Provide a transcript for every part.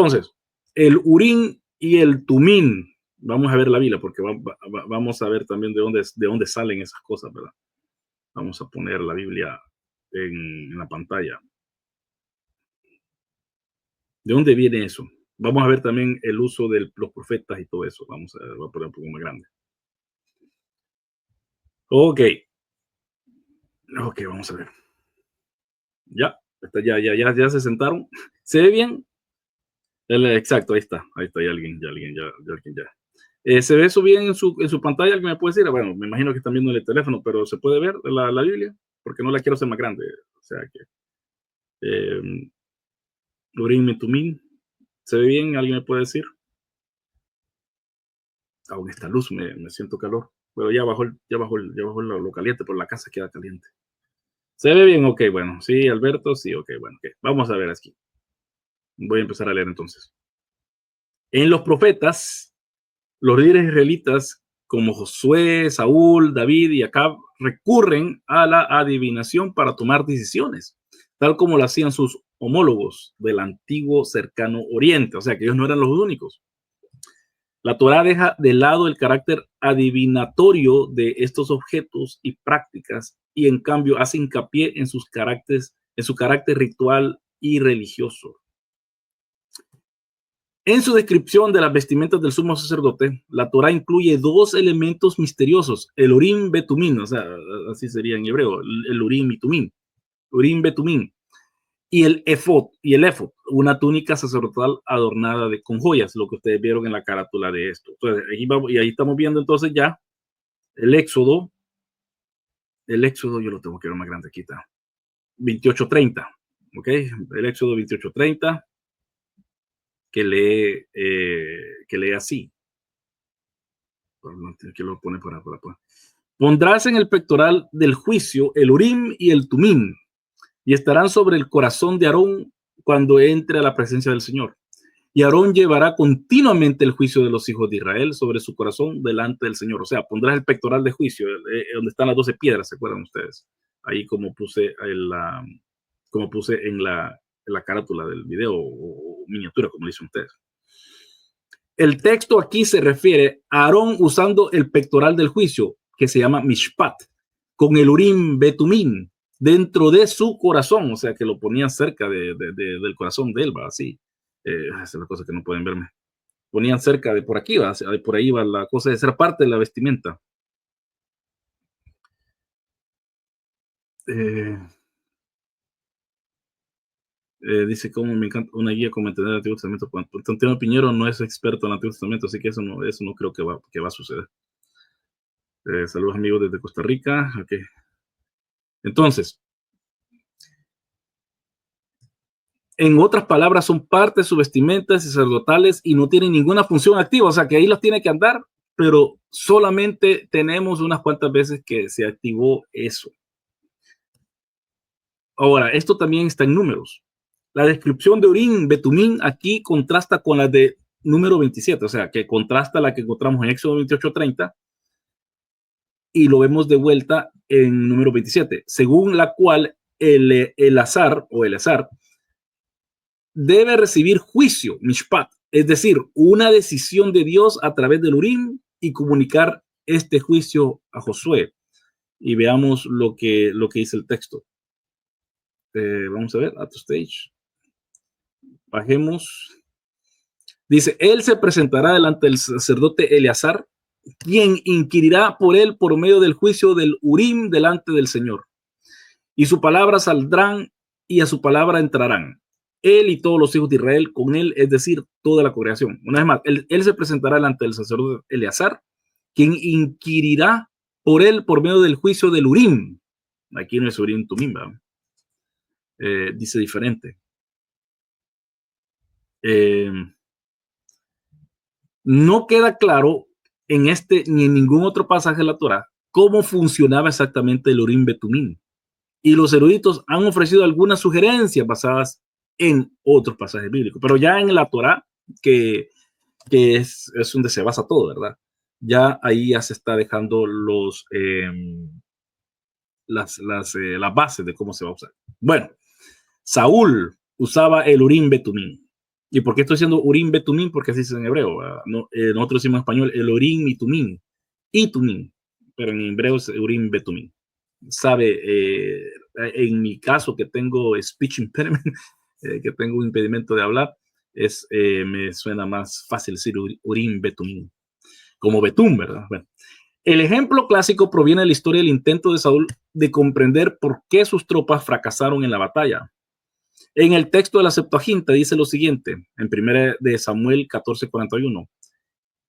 Entonces, el Urim y el Tumim, vamos a ver la Biblia, porque vamos a ver también de dónde salen esas cosas, ¿verdad? Vamos a poner la Biblia en la pantalla. ¿De dónde viene eso? Vamos a ver también el uso de los profetas y todo eso. Vamos a ver, voy a poner un poco más grande. Ok. Ok, vamos a ver. Ya, ya se sentaron. ¿Se ve bien? Exacto, ahí está, ya. ¿Se ve eso bien en su pantalla? ¿Alguien me puede decir? Bueno, me imagino que están viendo en el teléfono, pero ¿se puede ver la Biblia? Porque no la quiero hacer más grande. O sea que, Urim y Tumim, ¿se ve bien? ¿Alguien me puede decir? Aún esta luz me siento calor. Pero ya bajó lo caliente, pero la casa queda caliente. ¿Se ve bien? Ok, bueno. Sí, Alberto, sí, ok, bueno. Okay. Vamos a ver aquí. Voy a empezar a leer entonces. En los profetas, los líderes israelitas como Josué, Saúl, David y Acab recurren a la adivinación para tomar decisiones, tal como lo hacían sus homólogos del antiguo cercano oriente, o sea que ellos no eran los únicos. La Torá deja de lado el carácter adivinatorio de estos objetos y prácticas y en cambio hace hincapié en su carácter ritual y religioso. En su descripción de las vestimentas del sumo sacerdote, la Torá incluye dos elementos misteriosos, el Urim Betumim, o sea, así sería en hebreo, el Urim y Tumim, Urim Betumim, y el efod, una túnica sacerdotal adornada con joyas, lo que ustedes vieron en la carátula de esto. Entonces, ahí estamos viendo entonces ya el Éxodo, yo lo tengo que ver más grande, aquí está, 28:30, ¿ok? El Éxodo 28:30, que lee así. Que lo pone por acá. Pondrás en el pectoral del juicio el Urim y el Tumim, y estarán sobre el corazón de Aarón cuando entre a la presencia del Señor. Y Aarón llevará continuamente el juicio de los hijos de Israel sobre su corazón delante del Señor. O sea, pondrás el pectoral de juicio, donde están las 12 piedras, ¿se acuerdan ustedes? Ahí como puse en la carátula del video o miniatura, como dicen ustedes. El texto aquí se refiere a Aarón usando el pectoral del juicio, que se llama Mishpat, con el Urim Betumim dentro de su corazón, o sea, que lo ponían cerca del corazón de él, ¿va? Así. Esa es la cosa que no pueden verme. Ponían cerca de por aquí, ¿va? O sea, de por ahí va la cosa de ser parte de la vestimenta. Dice cómo me encanta una guía como entender el Antiguo Testamento. Antonio Piñero no es experto en el Antiguo Testamento, así que eso no creo que va a suceder. Saludos amigos desde Costa Rica. Okay. Entonces, en otras palabras, son parte de sus vestimentas sacerdotales y no tienen ninguna función activa, o sea que ahí los tiene que andar, pero solamente tenemos unas cuantas veces que se activó eso. Ahora, esto también está en números. La descripción de Urim, Betumim aquí contrasta con la de número 27, o sea que contrasta la que encontramos en Éxodo 28:30 y lo vemos de vuelta en número 27, según la cual el azar debe recibir juicio, mishpat, es decir, una decisión de Dios a través del Urim y comunicar este juicio a Josué. Y veamos lo que dice el texto. Vamos a ver, at stage. Bajemos. Dice, él se presentará delante del sacerdote Eleazar, quien inquirirá por él por medio del juicio del Urim delante del Señor. Y su palabra saldrán y a su palabra entrarán. Él y todos los hijos de Israel con él, es decir, toda la congregación. Una vez más, él se presentará delante del sacerdote Eleazar, quien inquirirá por él por medio del juicio del Urim. Aquí no es Urim Tumim, dice diferente. No queda claro en este ni en ningún otro pasaje de la Torá cómo funcionaba exactamente el Urim Betumim. Y los eruditos han ofrecido algunas sugerencias basadas en otros pasajes bíblicos, pero ya en la Torá, que es donde se basa todo, ¿verdad? Ya ahí ya se está dejando las bases de cómo se va a usar. Bueno, Saúl usaba el Urim Betumim. ¿Y por qué estoy diciendo Urim Betumim? Porque así es en hebreo. No, nosotros decimos en español el Urim y Tumim, pero en hebreo es Urim Betumim. Sabe, en mi caso que tengo speech impediment, que tengo un impedimento de hablar, me suena más fácil decir Urim Betumim, como Betum, ¿verdad? Bueno, el ejemplo clásico proviene de la historia del intento de Saúl de comprender por qué sus tropas fracasaron en la batalla. En el texto de la Septuaginta dice lo siguiente, en 1 de Samuel 14:41.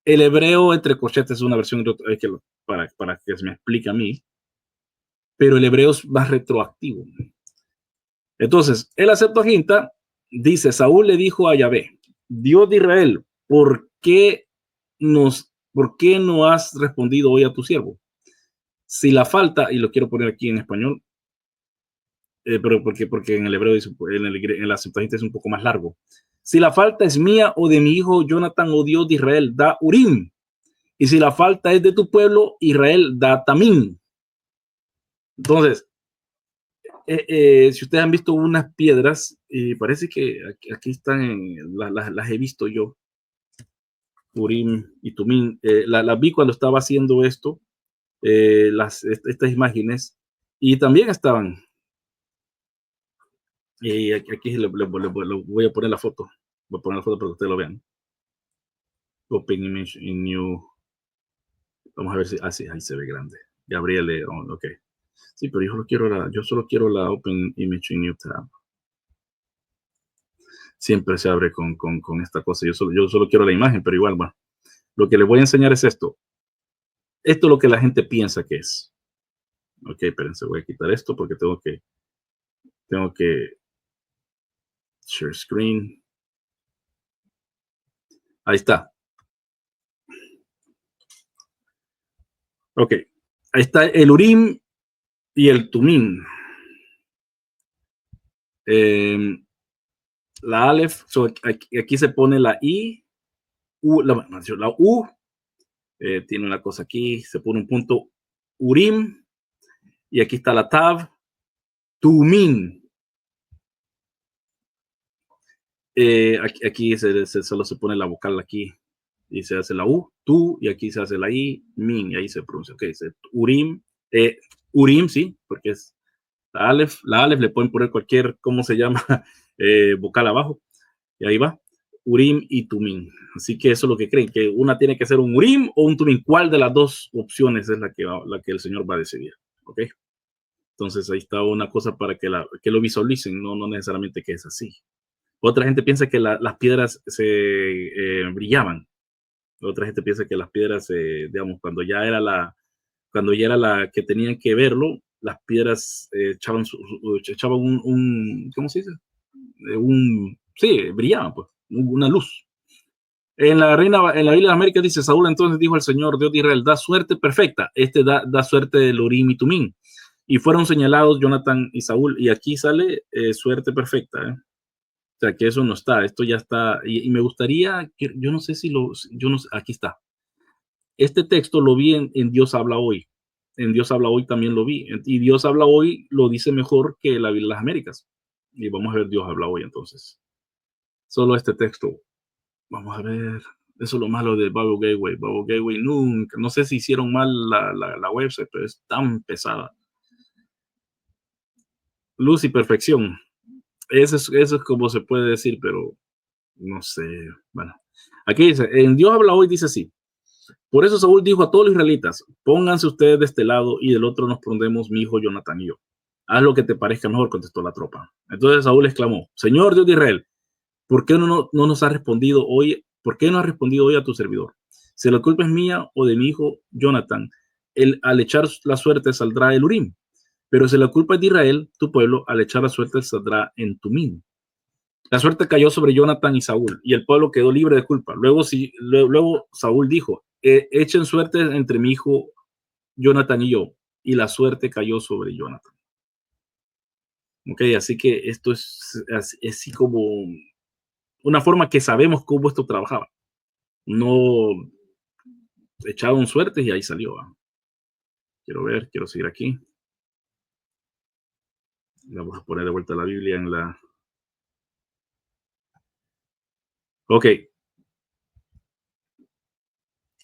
El hebreo entre corchetes es una versión para que se me explique a mí, pero el hebreo es más retroactivo. Entonces, en la Septuaginta dice, Saúl le dijo a Yahvé, Dios de Israel, ¿por qué no has respondido hoy a tu siervo? Si la falta, y lo quiero poner aquí en español, pero porque en el hebreo, en la Septuaginta es un poco más largo. Si la falta es mía o de mi hijo Jonathan, o Dios de Israel, da Urim. Y si la falta es de tu pueblo, Israel, da Tamín. Entonces, si ustedes han visto unas piedras, parece que aquí están, las he visto yo, Urim y Tumín. Las vi cuando estaba haciendo esto, estas imágenes, y también estaban. Y aquí le voy a poner la foto. Voy a poner la foto para que ustedes lo vean. Open image in new. Vamos a ver si así, ahí se ve grande. Gabriel León, ok. Sí, pero yo solo quiero la Open Image in New Tab. Siempre se abre con esta cosa. Yo solo quiero la imagen, pero igual, bueno. Lo que les voy a enseñar es esto. Esto es lo que la gente piensa que es. Ok, espérense, voy a quitar esto porque tengo que share screen. Ahí está. Ok, ahí está el Urim y el Tumim. La Aleph, aquí se pone la I, la U, tiene una cosa aquí, se pone un punto Urim, y aquí está la Tav, Tumim. Aquí solo se pone la vocal aquí, y se hace la U, tu, y aquí se hace la I, min, y ahí se pronuncia. Ok, Urim, Urim, sí, porque es la Aleph le pueden poner cualquier, ¿cómo se llama? Vocal abajo, y ahí va. Urim y Tumim. Así que eso es lo que creen, que una tiene que ser un Urim o un Tumim. ¿Cuál de las dos opciones es la que el Señor va a decidir? ¿Ok? Entonces ahí está una cosa para que lo visualicen, no necesariamente que es así. Otra gente piensa que las piedras brillaban. Otra gente piensa que las piedras, digamos, cuando ya era la que tenían que verlo, las piedras echaban ¿cómo se dice? Sí, brillaban, pues, una luz. En la Biblia de las Américas dice, Saúl entonces dijo al Señor, Dios de Israel, da suerte perfecta. Da suerte del Urim y Tumim. Y fueron señalados Jonathan y Saúl. Y aquí sale suerte perfecta. O sea, que eso no está. Esto ya está. Y me gustaría, yo no sé si yo no sé, aquí está. Este texto lo vi en Dios habla hoy. En Dios habla hoy también lo vi. Y Dios habla hoy lo dice mejor que la Biblia de las Américas. Y vamos a ver Dios habla hoy entonces. Solo este texto. Vamos a ver. Eso es lo malo de Bible Gateway. Bible Gateway nunca. No sé si hicieron mal la website, pero es tan pesada. Luz y perfección. Eso es como se puede decir, pero no sé. Bueno, aquí dice: en Dios habla hoy, dice así. Por eso Saúl dijo a todos los israelitas: pónganse ustedes de este lado y del otro nos pondremos mi hijo Jonathan y yo. Haz lo que te parezca mejor, contestó la tropa. Entonces Saúl exclamó: Señor Dios de Israel, ¿por qué no nos ha respondido hoy? ¿Por qué no has respondido hoy a tu servidor? Si la culpa es mía o de mi hijo Jonathan, al echar la suerte saldrá el Urim. Pero si la culpa es de Israel, tu pueblo, al echar la suerte saldrá en Tumim. La suerte cayó sobre Jonathan y Saúl, y el pueblo quedó libre de culpa. Luego Saúl dijo: echen suerte entre mi hijo Jonathan y yo. Y la suerte cayó sobre Jonathan. Ok, así que esto es así como una forma que sabemos cómo esto trabajaba. No echaron suertes y ahí salió. Quiero seguir aquí. Vamos a poner de vuelta la Biblia Ok.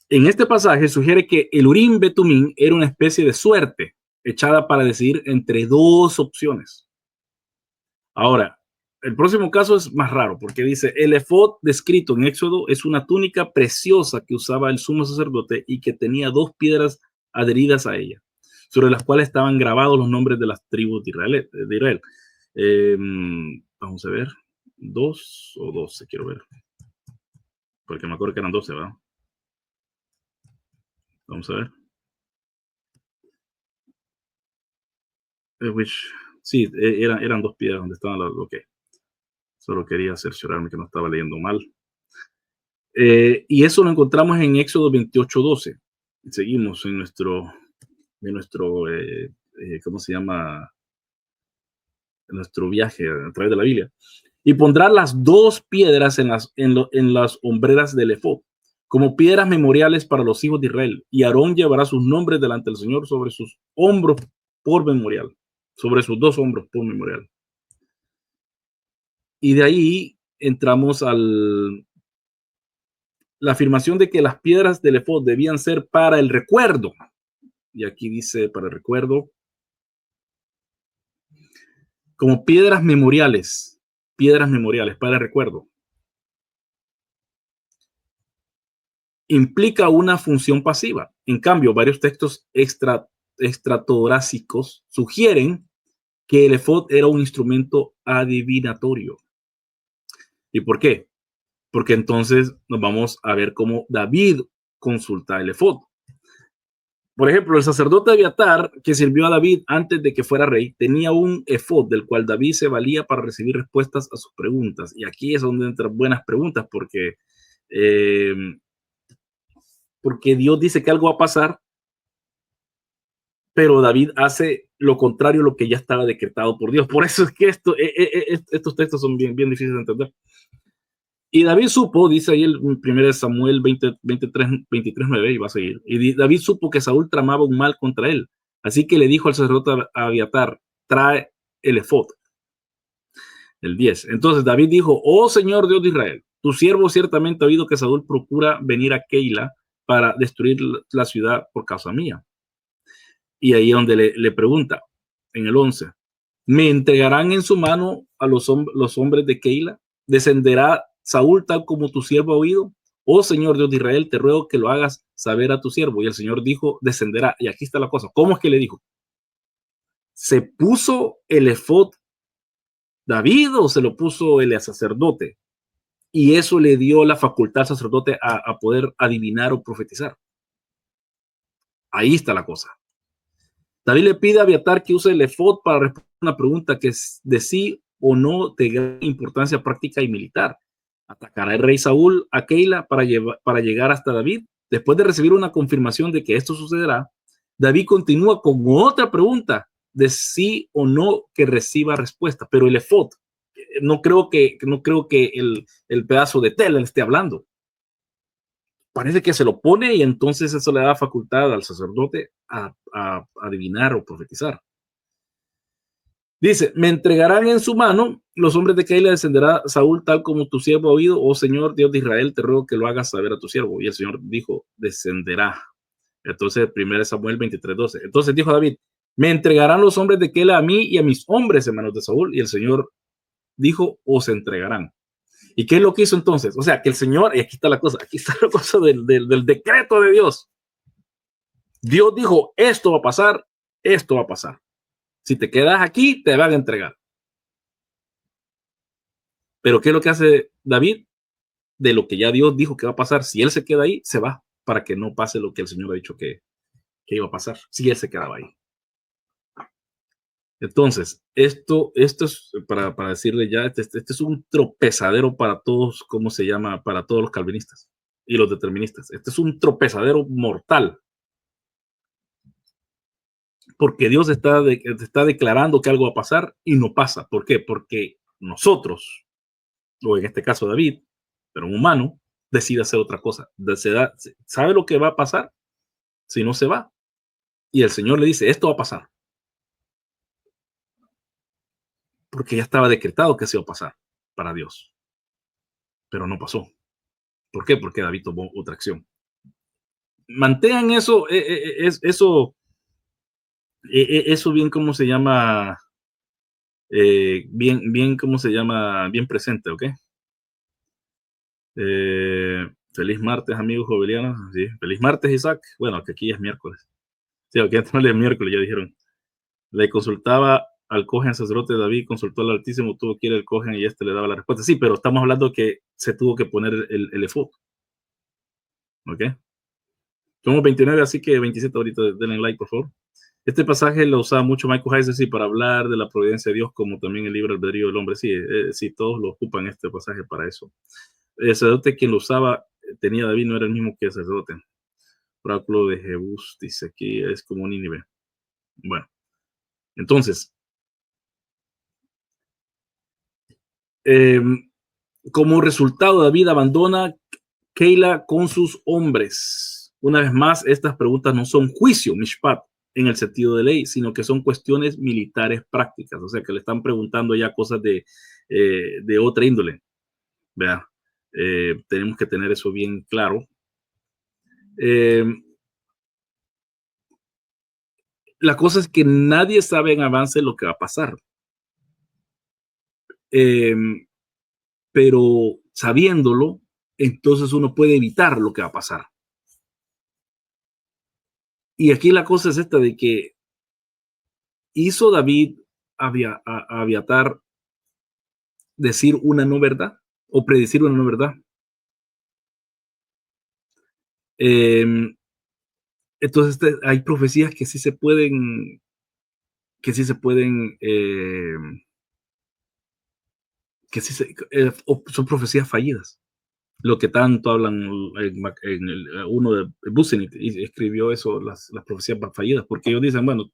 En este pasaje sugiere que el Urim Betumín era una especie de suerte echada para decidir entre dos opciones. Ahora, el próximo caso es más raro porque dice, el efod descrito en Éxodo es una túnica preciosa que usaba el sumo sacerdote y que tenía dos piedras adheridas a ella, sobre las cuales estaban grabados los nombres de las tribus de Israel. Eh, Vamos a ver, 2 o 12, quiero ver, porque me acuerdo que eran 12, ¿verdad? Vamos a ver. Which, sí, eran dos piedras donde estaban las. Ok, solo quería cerciorarme que no estaba leyendo mal. Y eso lo encontramos en Éxodo 28:12. Seguimos en nuestro, ¿cómo se llama? En nuestro viaje a través de la Biblia. Y pondrá las dos piedras en las hombreras del efod, como piedras memoriales para los hijos de Israel. Y Aarón llevará sus nombres delante del Señor sobre sus hombros por memorial, sobre sus dos hombros por memorial. Y de ahí entramos la afirmación de que las piedras del efod debían ser para el recuerdo. Y aquí dice para el recuerdo, como piedras memoriales para el recuerdo. Implica una función pasiva. En cambio, varios textos extratorásicos sugieren que el efod era un instrumento adivinatorio. ¿Y por qué? Porque entonces nos vamos a ver cómo David consulta el efod. Por ejemplo, el sacerdote Abiatar, que sirvió a David antes de que fuera rey, tenía un efod del cual David se valía para recibir respuestas a sus preguntas. Y aquí es donde entran buenas preguntas, eh, porque Dios dice que algo va a pasar, pero David hace lo contrario a lo que ya estaba decretado por Dios. Por eso es que estos textos son bien, bien difíciles de entender. Y David supo, dice ahí el 1 Samuel 23:9, y va a seguir. Y David supo que Saúl tramaba un mal contra él. Así que le dijo al sacerdote Abiatar, trae el efod. El 10. Entonces David dijo, oh Señor Dios de Israel, tu siervo ciertamente ha oído que Saúl procura venir a Keila para destruir la ciudad por causa mía. Y ahí es donde le pregunta, en el 11, ¿me entregarán en su mano a los hombres de Keila? ¿Descenderá Saúl tal como tu siervo ha oído? Oh Señor Dios de Israel, te ruego que lo hagas saber a tu siervo. Y el Señor dijo, descenderá. Y aquí está la cosa. ¿Cómo es que le dijo? ¿Se puso el efod David o se lo puso el sacerdote? Y eso le dio la facultad al sacerdote a poder adivinar o profetizar. Ahí está la cosa. David le pide a Abiatar que use el efod para responder una pregunta que es de sí o no de gran importancia práctica y militar. ¿Atacará el rey Saúl a Keila para llegar hasta David? Después de recibir una confirmación de que esto sucederá, David continúa con otra pregunta de sí o no que reciba respuesta. Pero el efod, no creo que el pedazo de tela le esté hablando. Parece que se lo pone y entonces eso le da facultad al sacerdote a adivinar o profetizar. Dice, me entregarán en su mano los hombres de Keila, descenderá Saúl tal como tu siervo ha oído, oh Señor Dios de Israel, te ruego que lo hagas saber a tu siervo. Y el Señor dijo, descenderá. Entonces, 1 Samuel 23:12. Entonces dijo David, me entregarán los hombres de Keila a mí y a mis hombres en manos de Saúl. Y el Señor dijo, os entregarán. ¿Y qué es lo que hizo entonces? O sea, que el Señor, y aquí está la cosa del decreto de Dios. Dios dijo, esto va a pasar, esto va a pasar. Si te quedas aquí, te van a entregar. Pero ¿qué es lo que hace David? De lo que ya Dios dijo que va a pasar, si él se queda ahí, se va, para que no pase lo que el Señor ha dicho que iba a pasar, si él se quedaba ahí. Entonces, esto es para decirle ya, este es un tropezadero para todos, ¿cómo se llama? Para todos los calvinistas y los deterministas. Este es un tropezadero mortal, porque Dios está declarando que algo va a pasar y no pasa. ¿Por qué? Porque nosotros, o en este caso David, pero un humano, decide hacer otra cosa. ¿Sabe lo que va a pasar? Si no se va. Y el Señor le dice, esto va a pasar. Porque ya estaba decretado que se iba a pasar para Dios. Pero no pasó. ¿Por qué? Porque David tomó otra acción. Mantengan eso, eso bien, ¿cómo se llama? Bien, ¿cómo se llama? Bien presente, ¿ok? Feliz martes, amigos jovelianos. Sí, feliz martes, Isaac. Bueno, que aquí es miércoles. Sí, aquí no es miércoles, ya dijeron. Le consultaba al cohen sacerdote David, consultó al Altísimo, tuvo que ir al cohen y este le daba la respuesta. Sí, pero estamos hablando que se tuvo que poner el efod, ¿ok? Somos 29, así que 27 ahorita, denle like, por favor. Este pasaje lo usaba mucho Michael Heiser, sí, para hablar de la providencia de Dios, como también el libre albedrío del hombre. Sí, sí, todos lo ocupan este pasaje para eso. El sacerdote quien lo usaba, tenía David, no era el mismo que el sacerdote. Oráculo de Jebús, dice aquí, es como Nínive. Bueno, entonces, eh, como resultado, David abandona Keila con sus hombres. Una vez más, estas preguntas no son juicio, mishpat, en el sentido de ley, sino que son cuestiones militares prácticas. O sea, que le están preguntando ya cosas de otra índole. Vea, tenemos que tener eso bien claro. Eh, la cosa es que nadie sabe en avance lo que va a pasar. Eh, pero sabiéndolo, entonces uno puede evitar lo que va a pasar. Y aquí la cosa es esta de que hizo David a Abiatar decir una no verdad o predecir una no verdad. Eh, entonces hay profecías que sí se pueden, que sí se pueden, que sí se, son profecías fallidas. Lo que tanto hablan en uno de Busenit escribió eso, las profecías fallidas, porque ellos dicen, bueno,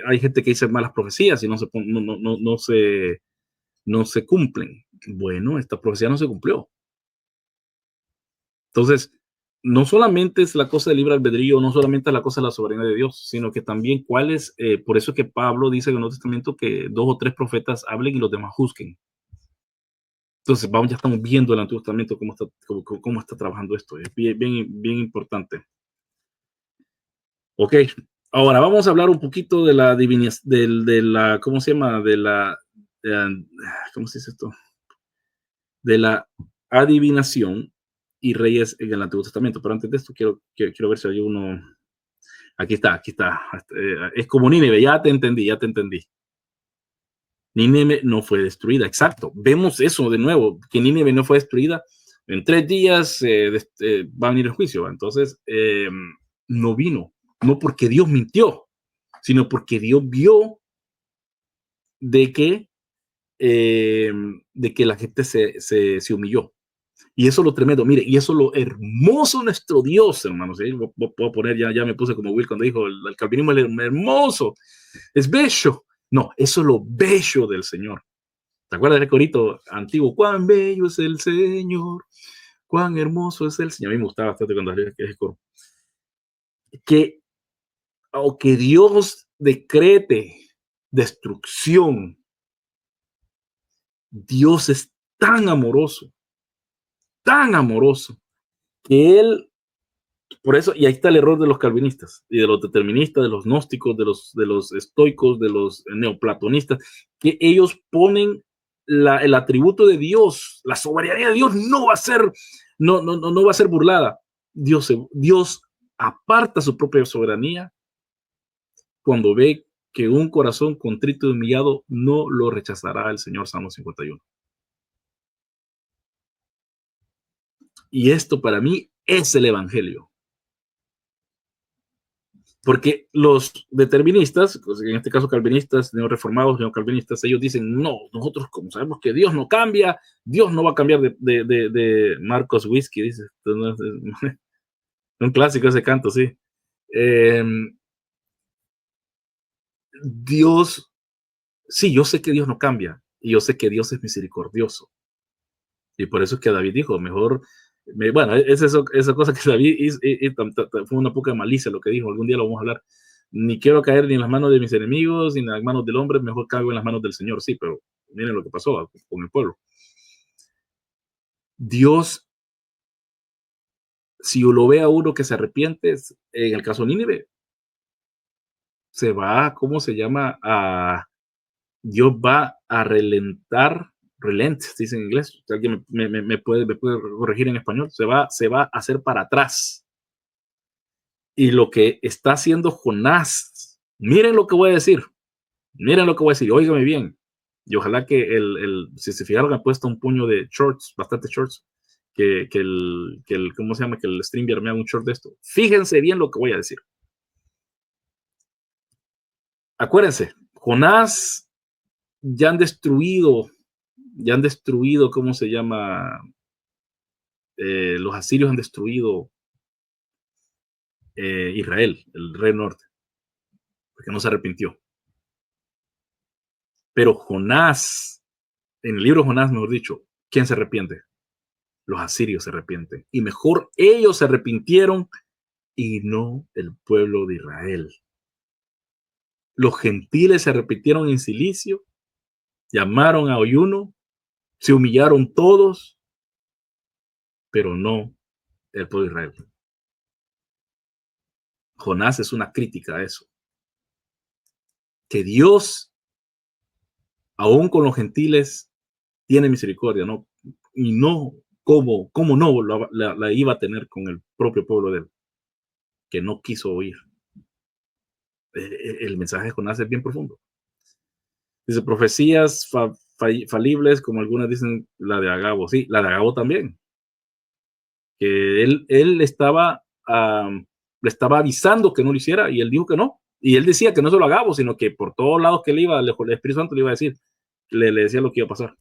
hay gente que dice malas profecías y no se cumplen. Bueno, esta profecía no se cumplió. Entonces, no solamente es la cosa del libre albedrío, no solamente es la cosa de la soberanía de Dios, sino que también cuál es, por eso que Pablo dice en el Nuevo Testamento que 2 o 3 profetas hablen y los demás juzguen. Entonces, vamos, ya estamos viendo el Antiguo Testamento cómo está trabajando esto. Es bien importante. Ok, ahora vamos a hablar un poquito de la divinación, de la, ¿cómo se llama? ¿Cómo se dice esto? De la adivinación y reyes en el Antiguo Testamento. Pero antes de esto, quiero ver si hay uno. Aquí está. Es como Nínive, ya te entendí. Nínive no fue destruida, exacto. Vemos eso de nuevo, que Nínive no fue destruida. En 3 días va a venir el juicio. Entonces, no vino, no porque Dios mintió, sino porque Dios vio de que, la gente se humilló. Y eso es lo tremendo, mire, y eso es lo hermoso de nuestro Dios, hermanos. ¿Sí? Puedo poner, ya me puse como Will cuando dijo, el calvinismo es hermoso, es bello. No, eso es lo bello del Señor. ¿Te acuerdas del corito antiguo? Cuán bello es el Señor, cuán hermoso es el Señor. A mí me gustaba bastante cuando leía ese coro. Que aunque Dios decrete destrucción, Dios es tan amoroso, que Él, por eso, y ahí está el error de los calvinistas y de los deterministas, de los gnósticos, de los estoicos, de los neoplatonistas, que ellos ponen el atributo de Dios, la soberanía de Dios no va a ser, no va a ser burlada. Dios aparta su propia soberanía cuando ve que un corazón contrito y humillado no lo rechazará el Señor. Salmo 51. Y esto para mí es el evangelio. Porque los deterministas, en este caso calvinistas, neoreformados, neocalvinistas, ellos dicen, no, nosotros como sabemos que Dios no cambia, Dios no va a cambiar de Marcos Whisky, dice. Un clásico ese canto, sí. Dios, sí, yo sé que Dios no cambia, y yo sé que Dios es misericordioso. Y por eso es que David dijo, mejor, bueno, es esa cosa que David fue una poca malicia lo que dijo, algún día lo vamos a hablar. Ni quiero caer ni en las manos de mis enemigos, ni en las manos del hombre, mejor caigo en las manos del Señor. Sí, pero miren lo que pasó con el pueblo. Dios Si lo ve a uno que se arrepiente, en el caso de Nínive, se va, ¿cómo se llama? Dios va a relentar, relent, se dice en inglés, si alguien me puede corregir en español, se va a hacer para atrás. Y lo que está haciendo Jonás, miren lo que voy a decir, miren lo que voy a decir, óigame bien. Y ojalá que si se fijaron, he puesto un puño de shorts, bastante shorts, ¿cómo se llama? Que el streamer me haga un short de esto. Fíjense bien lo que voy a decir. Acuérdense, Jonás ya han destruido, ¿cómo se llama? Los asirios han destruido Israel, el rey norte, porque no se arrepintió. Pero Jonás, en el libro de Jonás, mejor dicho, ¿quién se arrepiente? Los asirios se arrepienten. Y mejor ellos se arrepintieron y no el pueblo de Israel. Los gentiles se arrepintieron en silicio, llamaron a ayuno, se humillaron todos, pero no el pueblo de Israel. Jonás es una crítica a eso. Que Dios, aún con los gentiles, tiene misericordia, ¿no? Y no, ¿cómo no la iba a tener con el propio pueblo de él, que no quiso oír? El mensaje de Jonás es bien profundo. Dice, profecías falibles, como algunas dicen, la de Agabo. Sí, la de Agabo también. Que él estaba, le estaba avisando que no lo hiciera y él dijo que no. Y él decía que no solo Agabo, sino que por todos lados que él iba, el Espíritu Santo le iba a decir, le decía lo que iba a pasar.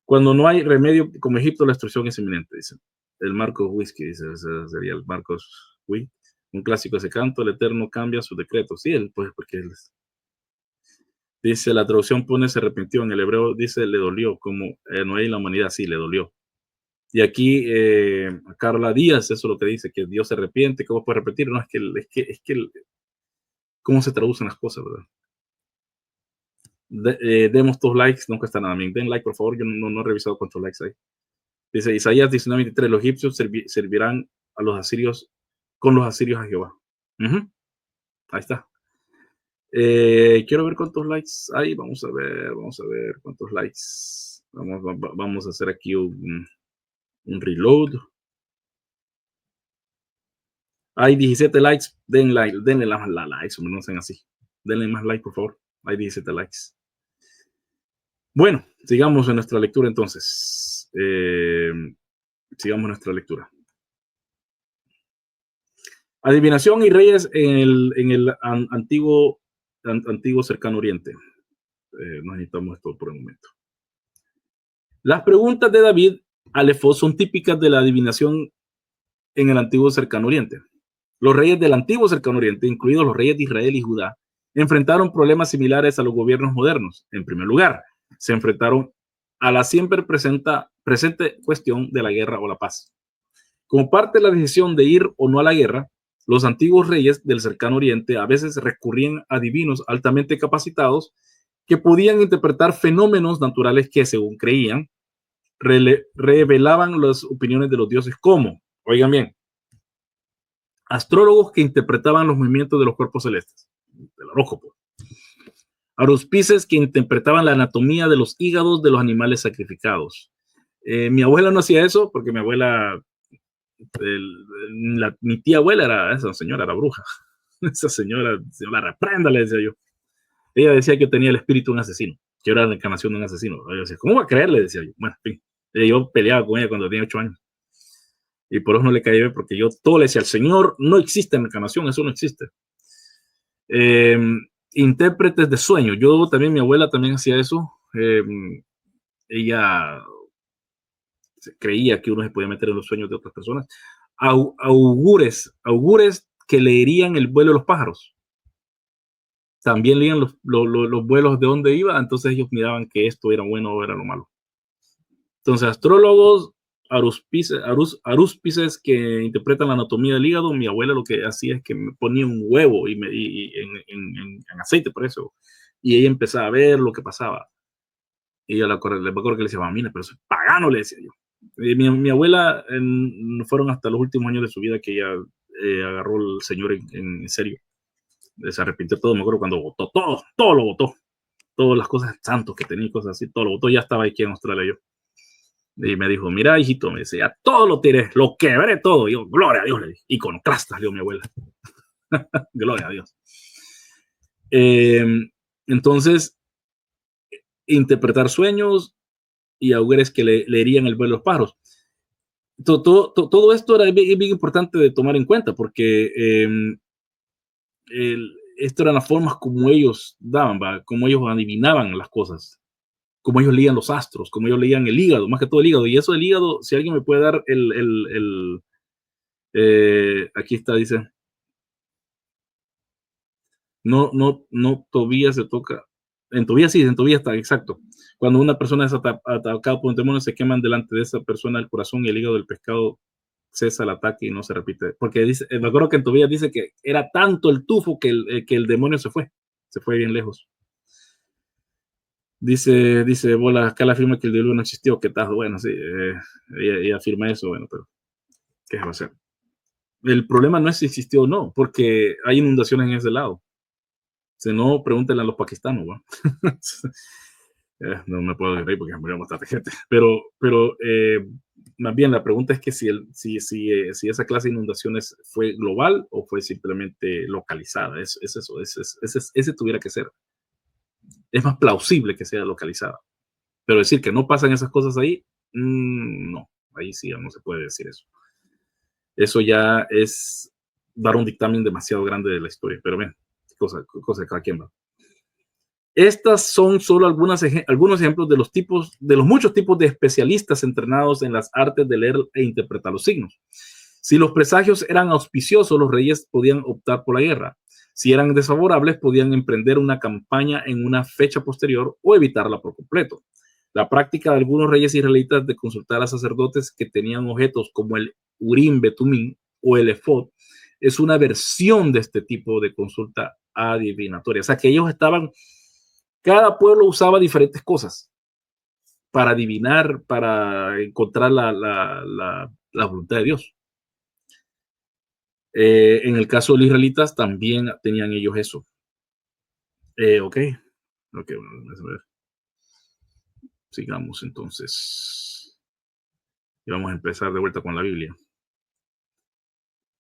Cuando no hay remedio, como Egipto, la destrucción es inminente, dice. El Marcos Whisky, dice, ese sería el Marcos Whisky. Un clásico de ese canto, el Eterno cambia su decreto. Sí, él, pues, porque él dice, la traducción pone se arrepintió, en el hebreo dice le dolió, como Noé y la humanidad, sí, le dolió. Y aquí Carla Díaz, eso es lo que dice, que Dios se arrepiente, ¿cómo puede repetir? No, ¿cómo se traducen las cosas, verdad? Demos tus likes, no cuesta nada, den like, por favor, yo no he revisado cuántos likes hay. Dice Isaías 19:23, los egipcios servirán a los asirios, con los asirios a Jehová. Ahí está. Quiero ver cuántos likes hay, vamos a ver cuántos likes. Vamos a hacer aquí un reload. Hay 17 likes, denle la likes, no sean así. Denle más like, por favor. Hay 17 likes. Bueno, sigamos en nuestra lectura entonces. Sigamos nuestra lectura. Adivinación y reyes en el antiguo cercano oriente. No necesitamos esto por el momento. Las preguntas de David Alefo son típicas de la adivinación en el antiguo cercano oriente. Los reyes del antiguo cercano oriente, incluidos los reyes de Israel y Judá, enfrentaron problemas similares a los gobiernos modernos. En primer lugar, se enfrentaron a la siempre presente cuestión de la guerra o la paz. Como parte de la decisión de ir o no a la guerra, los antiguos reyes del cercano oriente a veces recurrían a divinos altamente capacitados que podían interpretar fenómenos naturales que, según creían, revelaban las opiniones de los dioses, como, oigan bien, astrólogos que interpretaban los movimientos de los cuerpos celestes, del horóscopo, aruspices que interpretaban la anatomía de los hígados de los animales sacrificados. Mi abuela no hacía eso porque mi abuela, mi tía abuela esa señora era bruja. Esa señora, se la reprenda, le decía yo. Ella decía que tenía el espíritu de un asesino, que era la encarnación de un asesino. Yo decía, ¿cómo va a creer? Le decía yo. Bueno, en fin, yo peleaba con ella cuando tenía 8 años. Y por eso no le caí bien, porque yo todo le decía, el Señor no existe en la encarnación, eso no existe. Intérpretes de sueño. Yo también, mi abuela también hacía eso. Ella creía que uno se podía meter en los sueños de otras personas. Augures que leerían el vuelo de los pájaros. También leían los vuelos de dónde iba, entonces ellos miraban que esto era bueno o era lo malo. Entonces, astrólogos, aruspices que interpretan la anatomía del hígado. Mi abuela lo que hacía es que me ponía un huevo en aceite, por eso, y ella empezaba a ver lo que pasaba. Y yo le acuerdo que le decía, mira, pero eso es pagano, le decía yo. Mi abuela fueron hasta los últimos años de su vida que ella agarró al Señor en serio. Se arrepintió todo, me acuerdo cuando votó, todo lo votó. Todas las cosas santos que tenía, cosas así, todo lo votó. Ya estaba aquí en Australia yo. Y me dijo, mira, hijito, me decía, todo lo tiré, lo quebré todo. Y yo, gloria a Dios, le dije. Iconoclastas, dijo mi abuela. Gloria a Dios. Entonces, interpretar sueños y augures que leerían el vuelo de los pájaros. Todo esto era bien, bien importante de tomar en cuenta porque esto eran las formas como ellos daban, ¿va? Como ellos adivinaban las cosas, como ellos leían los astros, como ellos leían el hígado, más que todo el hígado. Y eso del hígado, si alguien me puede dar aquí está, dice, no, Tobías se toca. En Tobías sí, en Tobías está, exacto. Cuando una persona es atacada por un demonio, se queman delante de esa persona el corazón y el hígado del pescado, cesa el ataque y no se repite. Porque dice, me acuerdo que en Tobías dice que era tanto el tufo que el demonio se fue bien lejos. Dice, bola, acá la afirma que el diluvio no existió, ¿qué tal? Bueno, sí, ella afirma eso, bueno, pero ¿qué va a hacer? El problema no es si existió o no, porque hay inundaciones en ese lado. Si no, pregúntenle a los pakistanos, ¿no? No me puedo reír porque murió bastante gente. Pero más bien la pregunta es que si esa clase de inundaciones fue global o fue simplemente localizada. Es eso, ese tuviera que ser. Es más plausible que sea localizada. Pero decir que no pasan esas cosas ahí, no. Ahí sí no se puede decir eso. Eso ya es dar un dictamen demasiado grande de la historia. Pero ven, cosa de cada quien va. Estas son solo algunos ejemplos de los muchos tipos de especialistas entrenados en las artes de leer e interpretar los signos. Si los presagios eran auspiciosos, los reyes podían optar por la guerra. Si eran desfavorables, podían emprender una campaña en una fecha posterior o evitarla por completo. La práctica de algunos reyes israelitas de consultar a sacerdotes que tenían objetos como el Urim Betumim o el Efod es una versión de este tipo de consulta adivinatoria. O sea, que ellos cada pueblo usaba diferentes cosas para adivinar, para encontrar la voluntad de Dios. En el caso de los israelitas también tenían ellos eso. Ok, vamos a ver. Sigamos entonces. Y vamos a empezar de vuelta con la Biblia.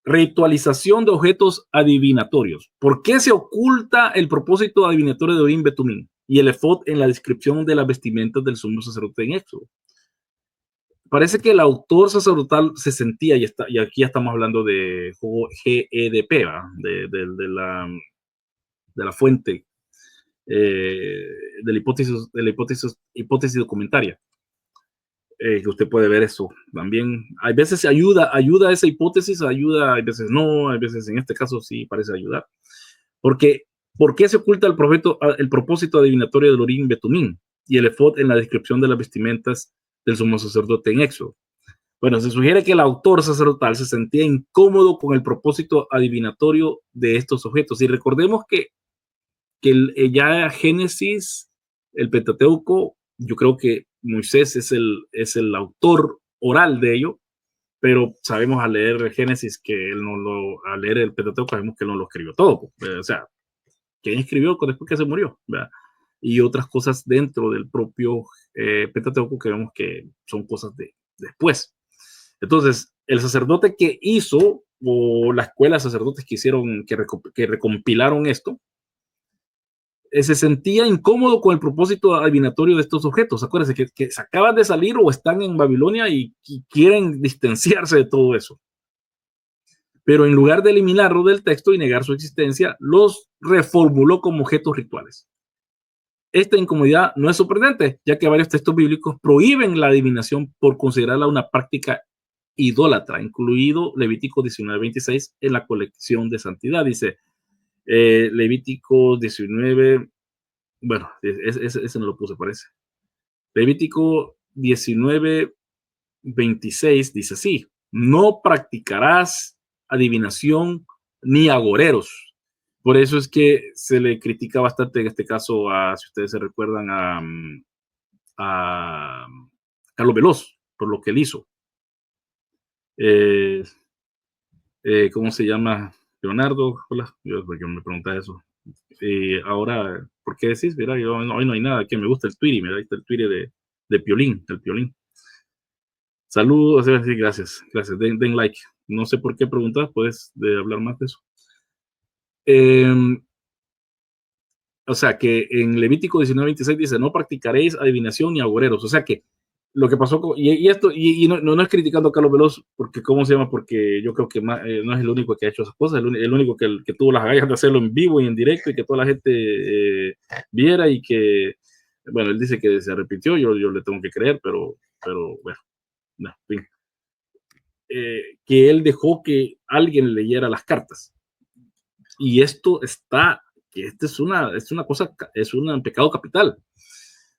Ritualización de objetos adivinatorios. ¿Por qué se oculta el propósito adivinatorio de Urim Betumim y el efod en la descripción de las vestimentas del sumo sacerdote en Éxodo? Parece que el autor sacerdotal se sentía, y aquí ya estamos hablando de GEDP, de la fuente, de la hipótesis documentaria, que usted puede ver eso también. Hay veces ayuda esa hipótesis, hay veces no, hay veces en este caso sí parece ayudar. Porque, ¿por qué se oculta el propósito adivinatorio del Urim Betumim y el efod en la descripción de las vestimentas del sumo sacerdote en Éxodo? Bueno, se sugiere que el autor sacerdotal se sentía incómodo con el propósito adivinatorio de estos objetos. Y recordemos que ya Génesis, el Pentateuco, yo creo que Moisés es el autor oral de ello, pero sabemos al leer Génesis que él al leer el Pentateuco sabemos que él no lo escribió todo. O sea, ¿quién escribió después que se murió? ¿Verdad? Y otras cosas dentro del propio Pentateuco que vemos que son cosas de después. Entonces, el sacerdote que hizo, o la escuela de sacerdotes que hicieron, que recompilaron esto, se sentía incómodo con el propósito adivinatorio de estos objetos. Acuérdense que se acaban de salir o están en Babilonia y quieren distanciarse de todo eso. Pero en lugar de eliminarlo del texto y negar su existencia, los reformuló como objetos rituales. Esta incomodidad no es sorprendente, ya que varios textos bíblicos prohíben la adivinación por considerarla una práctica idólatra, incluido Levítico 19:26 en la colección de santidad. Dice Levítico 19, bueno, ese no lo puse, parece. Levítico 19:26 dice así: no practicarás adivinación ni agoreros. Por eso es que se le critica bastante en este caso si ustedes se recuerdan a Carlos Veloz, por lo que él hizo. Eh, ¿Cómo se llama? Leonardo, hola, porque me pregunta eso. Y ahora, ¿por qué decís? Mira, hoy no hay nada, que me gusta el Twitty, mira, ahí está el Twitty de Piolín, del Piolín. Saludos, sí, gracias, gracias, den like. No sé por qué preguntas, puedes hablar más de eso. O sea, que en Levítico 19:26 dice, no practicaréis adivinación ni agoreros. O sea que lo que pasó y esto, y no es criticando a Carlos Veloz, porque ¿cómo se llama? Porque yo creo que no es el único que ha hecho esas cosas, el único que tuvo las agallas de hacerlo en vivo y en directo y que toda la gente viera y que, bueno, él dice que se arrepintió, yo le tengo que creer, pero bueno, no, en fin. Que él dejó que alguien leyera las cartas. Y esto está, que este es una cosa, es un pecado capital.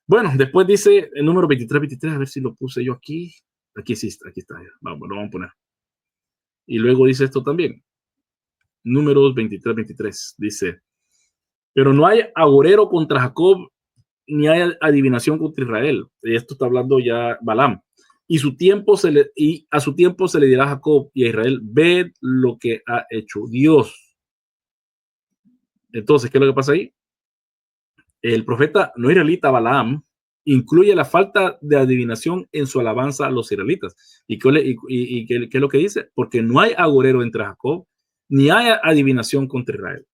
Bueno, después dice el número 23, a ver si lo puse yo aquí. Aquí sí está, aquí está. Vamos, lo vamos a poner. Y luego dice esto también. Números 23. Dice, pero no hay agorero contra Jacob, ni hay adivinación contra Israel. Y esto está hablando ya Balaam. Y a su tiempo se le dirá a Jacob y a Israel, ved lo que ha hecho Dios. Entonces, ¿qué es lo que pasa ahí? El profeta no israelita Balaam incluye la falta de adivinación en su alabanza a los israelitas. ¿Y qué es lo que dice? Porque no hay agorero entre Jacob, ni hay adivinación contra Israel.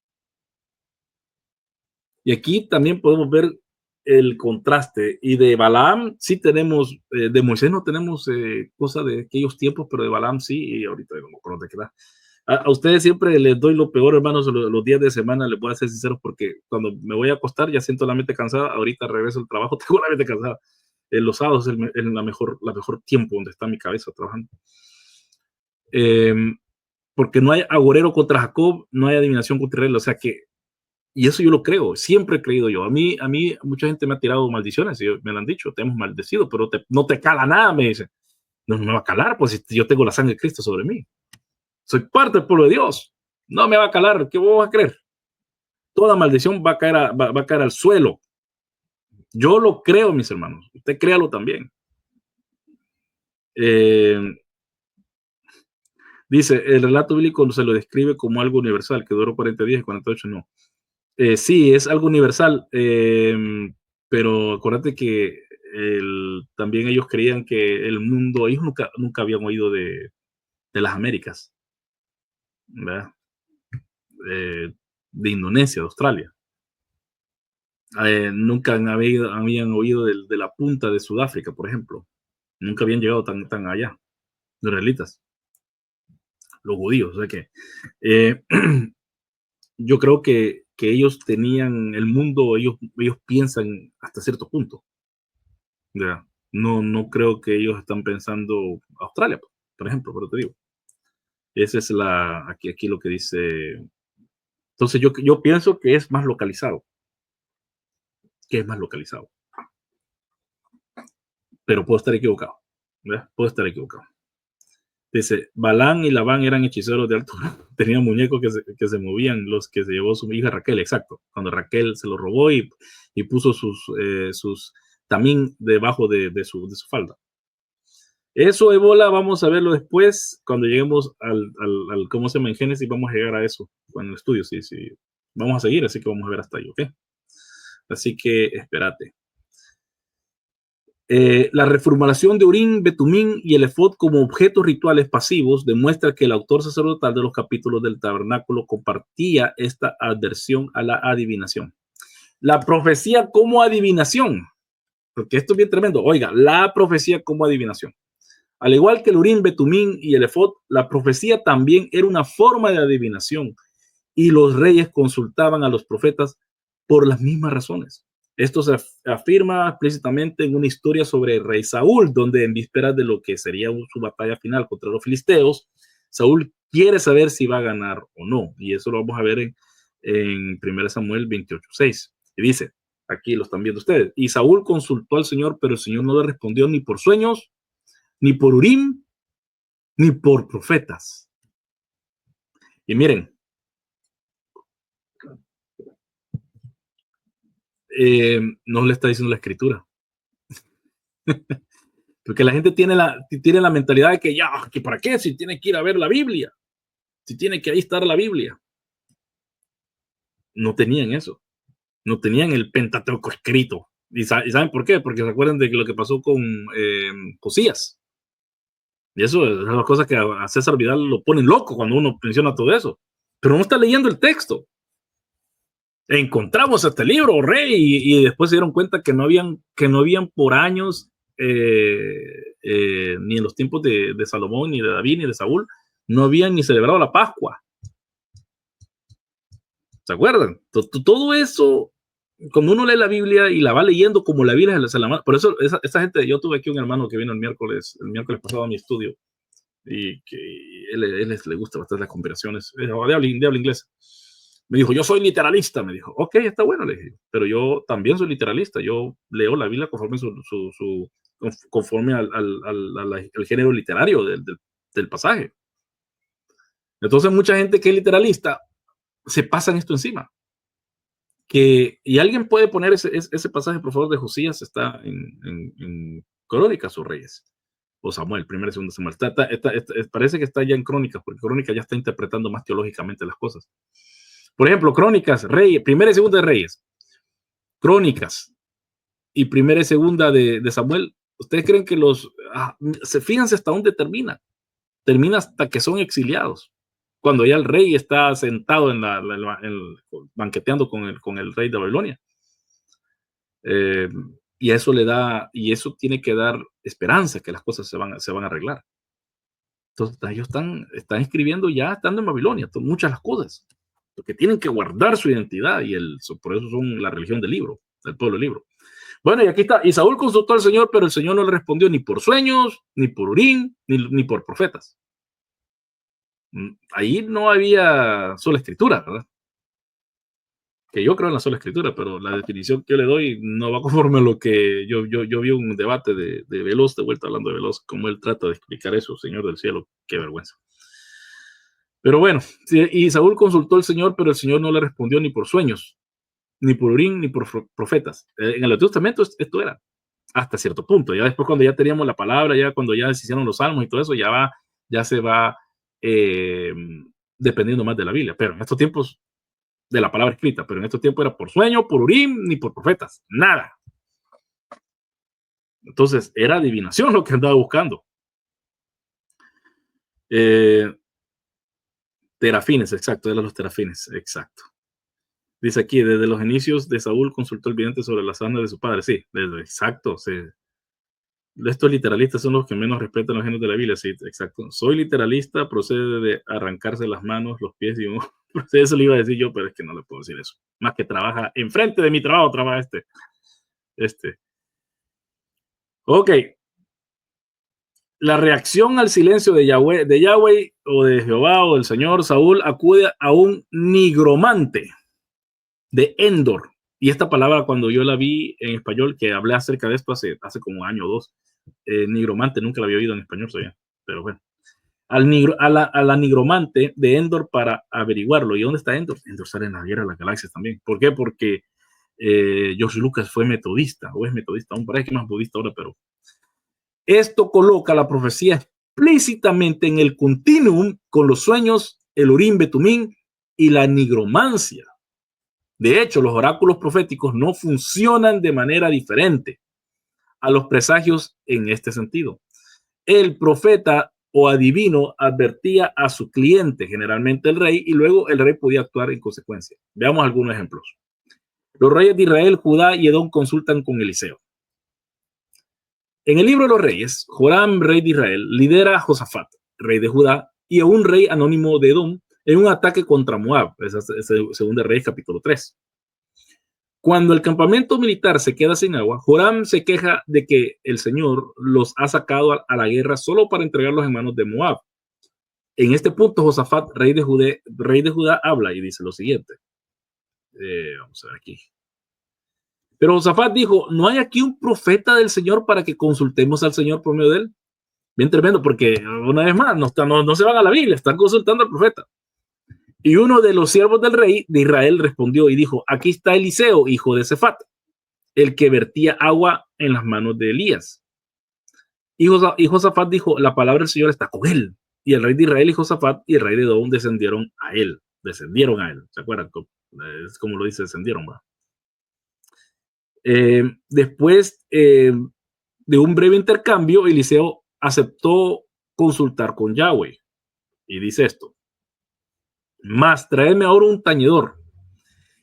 Y aquí también podemos ver el contraste. Y de Balaam sí tenemos, de Moisés no tenemos cosas de aquellos tiempos, pero de Balaam sí, y ahorita no me acuerdo de qué edad. A ustedes siempre les doy lo peor, hermanos, los días de semana, les voy a ser sincero, porque cuando me voy a acostar ya siento la mente cansada, ahorita regreso al trabajo, tengo la mente cansada. Los sábados es la mejor tiempo donde está mi cabeza trabajando. Eh, Porque no hay agorero contra Jacob, no hay adivinación contra él, o sea que, y eso yo lo creo, siempre he creído yo. A mí mucha gente me ha tirado maldiciones, y me lo han dicho, te hemos maldecido, pero no te cala nada, me dicen. No me va a calar, pues si yo tengo la sangre de Cristo sobre mí. Soy parte del pueblo de Dios. No me va a calar. ¿Qué vos vas a creer? Toda maldición va a caer al suelo. Yo lo creo, mis hermanos. Usted créalo también. Eh, Dice, el relato bíblico se lo describe como algo universal, que duró 40 días y 48 no. Sí, es algo universal, pero acuérdate que también ellos creían que el mundo, ellos nunca habían oído de las Américas, ¿verdad? De Indonesia, de Australia. Nunca habían oído de la punta de Sudáfrica, por ejemplo. Nunca habían llegado tan allá, los israelitas, los judíos. O sea que eh, yo creo que ellos tenían el mundo, ellos piensan hasta cierto punto. ¿Ya? No creo que ellos están pensando Australia, por ejemplo, pero te digo. Esa es aquí lo que dice. Entonces yo pienso que es más localizado, pero puedo estar equivocado. ¿Verdad? Puedo estar equivocado. Dice, Balán y Labán eran hechiceros de altura. Tenían muñecos que se movían, los que se llevó su hija Raquel, exacto. Cuando Raquel se los robó y puso sus tamín debajo de su falda. Eso, Ebola, vamos a verlo después, cuando lleguemos al ¿cómo se llama? En Génesis, vamos a llegar a eso, con el estudio, sí. Vamos a seguir, así que vamos a ver hasta ahí, ¿ok? Así que espérate. La reformulación de Urim, Betumín y el efod como objetos rituales pasivos demuestra que el autor sacerdotal de los capítulos del tabernáculo compartía esta adversión a la adivinación. La profecía como adivinación, porque esto es bien tremendo. Oiga, la profecía como adivinación. Al igual que el Urim, Betumín y el efod, la profecía también era una forma de adivinación y los reyes consultaban a los profetas por las mismas razones. Esto se afirma explícitamente en una historia sobre el rey Saúl, donde en vísperas de lo que sería su batalla final contra los filisteos, Saúl quiere saber si va a ganar o no. Y eso lo vamos a ver en 1 Samuel 28:6. Y dice, aquí lo están viendo ustedes, y Saúl consultó al Señor, pero el Señor no le respondió ni por sueños, ni por Urim, ni por profetas. Y miren, no le está diciendo la escritura. Porque la gente tiene la mentalidad de que ya, que para qué, si tiene que ir a ver la Biblia, si tiene que ahí estar la Biblia. No tenían eso, no tenían el Pentateuco escrito. ¿Y saben por qué? Porque se acuerdan de lo que pasó con Josías. Y eso es una cosa que a César Vidal lo ponen loco cuando uno menciona todo eso. Pero no está leyendo el texto. Encontramos este libro, rey, y después se dieron cuenta que no habían por años, ni en los tiempos de Salomón, ni de David, ni de Saúl, no habían ni celebrado la Pascua. ¿Se acuerdan? Todo eso, cuando uno lee la Biblia y la va leyendo como la Biblia se la manda. Por eso esa gente, yo tuve aquí un hermano que vino el miércoles pasado a mi estudio, y que él le gusta bastante las conspiraciones, de habla inglés. Me dijo, yo soy literalista, me dijo. Ok, está bueno, le dije, pero yo también soy literalista, yo leo la Biblia conforme al género literario del pasaje. Entonces mucha gente que es literalista se pasan esto encima. Y alguien puede poner ese pasaje, por favor, de Josías, está en Crónicas o Reyes, o Samuel, primero y segundo Samuel. Parece que está ya en Crónicas, porque Crónicas ya está interpretando más teológicamente las cosas. Por ejemplo, Crónicas, Reyes, primera y segunda de Reyes, Crónicas y primera y segunda de Samuel. ¿Ustedes creen que fíjense hasta dónde termina? Termina hasta que son exiliados. Cuando ya el rey está sentado banqueteando con el rey de Babilonia. Y eso tiene que dar esperanza que las cosas se van a arreglar. Entonces ellos están escribiendo ya estando en Babilonia, muchas las cosas, porque tienen que guardar su identidad por eso son la religión del libro, del pueblo del libro. Bueno, y aquí está, y Saúl consultó al Señor, pero el Señor no le respondió ni por sueños, ni por Urim, ni por profetas. Ahí no había sola escritura, ¿verdad? Que yo creo en la sola escritura, pero la definición que yo le doy no va conforme a lo que yo vi un debate de Veloz, de vuelta hablando de Veloz, cómo él trata de explicar eso, Señor del cielo, qué vergüenza. Pero bueno, y Saúl consultó al Señor, pero el Señor no le respondió ni por sueños, ni por Urim, ni por profetas. En el Antiguo Testamento esto era hasta cierto punto. Ya después, cuando ya teníamos la palabra, ya cuando ya se hicieron los salmos y todo eso, ya se va dependiendo más de la Biblia. Pero en estos tiempos, de la palabra escrita, pero en estos tiempos era por sueño, por Urim, ni por profetas, nada. Entonces, era adivinación lo que andaba buscando. Terafines, exacto, eran los terafines, exacto. Dice aquí, desde los inicios de Saúl consultó el vidente sobre la sangre de su padre. Sí, exacto. Sí. Estos literalistas son los que menos respetan los géneros de la Biblia. Sí, exacto. Soy literalista, procede de arrancarse las manos, los pies y eso le iba a decir yo, pero es que no le puedo decir eso. Más que trabaja enfrente de mi trabajo, trabaja este. Ok. La reacción al silencio de Yahweh o de Jehová o del Señor, Saúl acude a un nigromante de Endor. Y esta palabra, cuando yo la vi en español, que hablé acerca de esto hace como un año o dos, nigromante, nunca la había oído en español, ¿sabía? Pero bueno. A la nigromante de Endor para averiguarlo. ¿Y dónde está Endor? Endor sale en la Guerra de las Galaxias también. ¿Por qué? Porque George Lucas fue metodista, o es metodista, aún parece que más budista ahora, pero esto coloca la profecía explícitamente en el continuum con los sueños, el Urim Betumín y la nigromancia. De hecho, los oráculos proféticos no funcionan de manera diferente a los presagios en este sentido. El profeta o adivino advertía a su cliente, generalmente el rey, y luego el rey podía actuar en consecuencia. Veamos algunos ejemplos. Los reyes de Israel, Judá y Edom consultan con Eliseo. En el libro de los reyes, Joram, rey de Israel, lidera a Josafat, rey de Judá, y a un rey anónimo de Edom en un ataque contra Moab. Esa es Segunda Reyes, capítulo 3. Cuando el campamento militar se queda sin agua, Joram se queja de que el Señor los ha sacado a la guerra solo para entregarlos en manos de Moab. En este punto, Josafat, rey de Judá, habla y dice lo siguiente. Vamos a ver aquí. Pero Josafat dijo, ¿no hay aquí un profeta del Señor para que consultemos al Señor por medio de él? Bien tremendo, porque una vez más, no se van a la Biblia, están consultando al profeta. Y uno de los siervos del rey de Israel respondió y dijo, aquí está Eliseo, hijo de Safat, el que vertía agua en las manos de Elías. Y Josafat dijo, la palabra del Señor está con él. Y el rey de Israel y Josafat y el rey de Edom descendieron a él. ¿Se acuerdan? Es como lo dice, descendieron, ¿va? Después de un breve intercambio, Eliseo aceptó consultar con Yahweh. Y dice esto: más, traedme ahora un tañedor.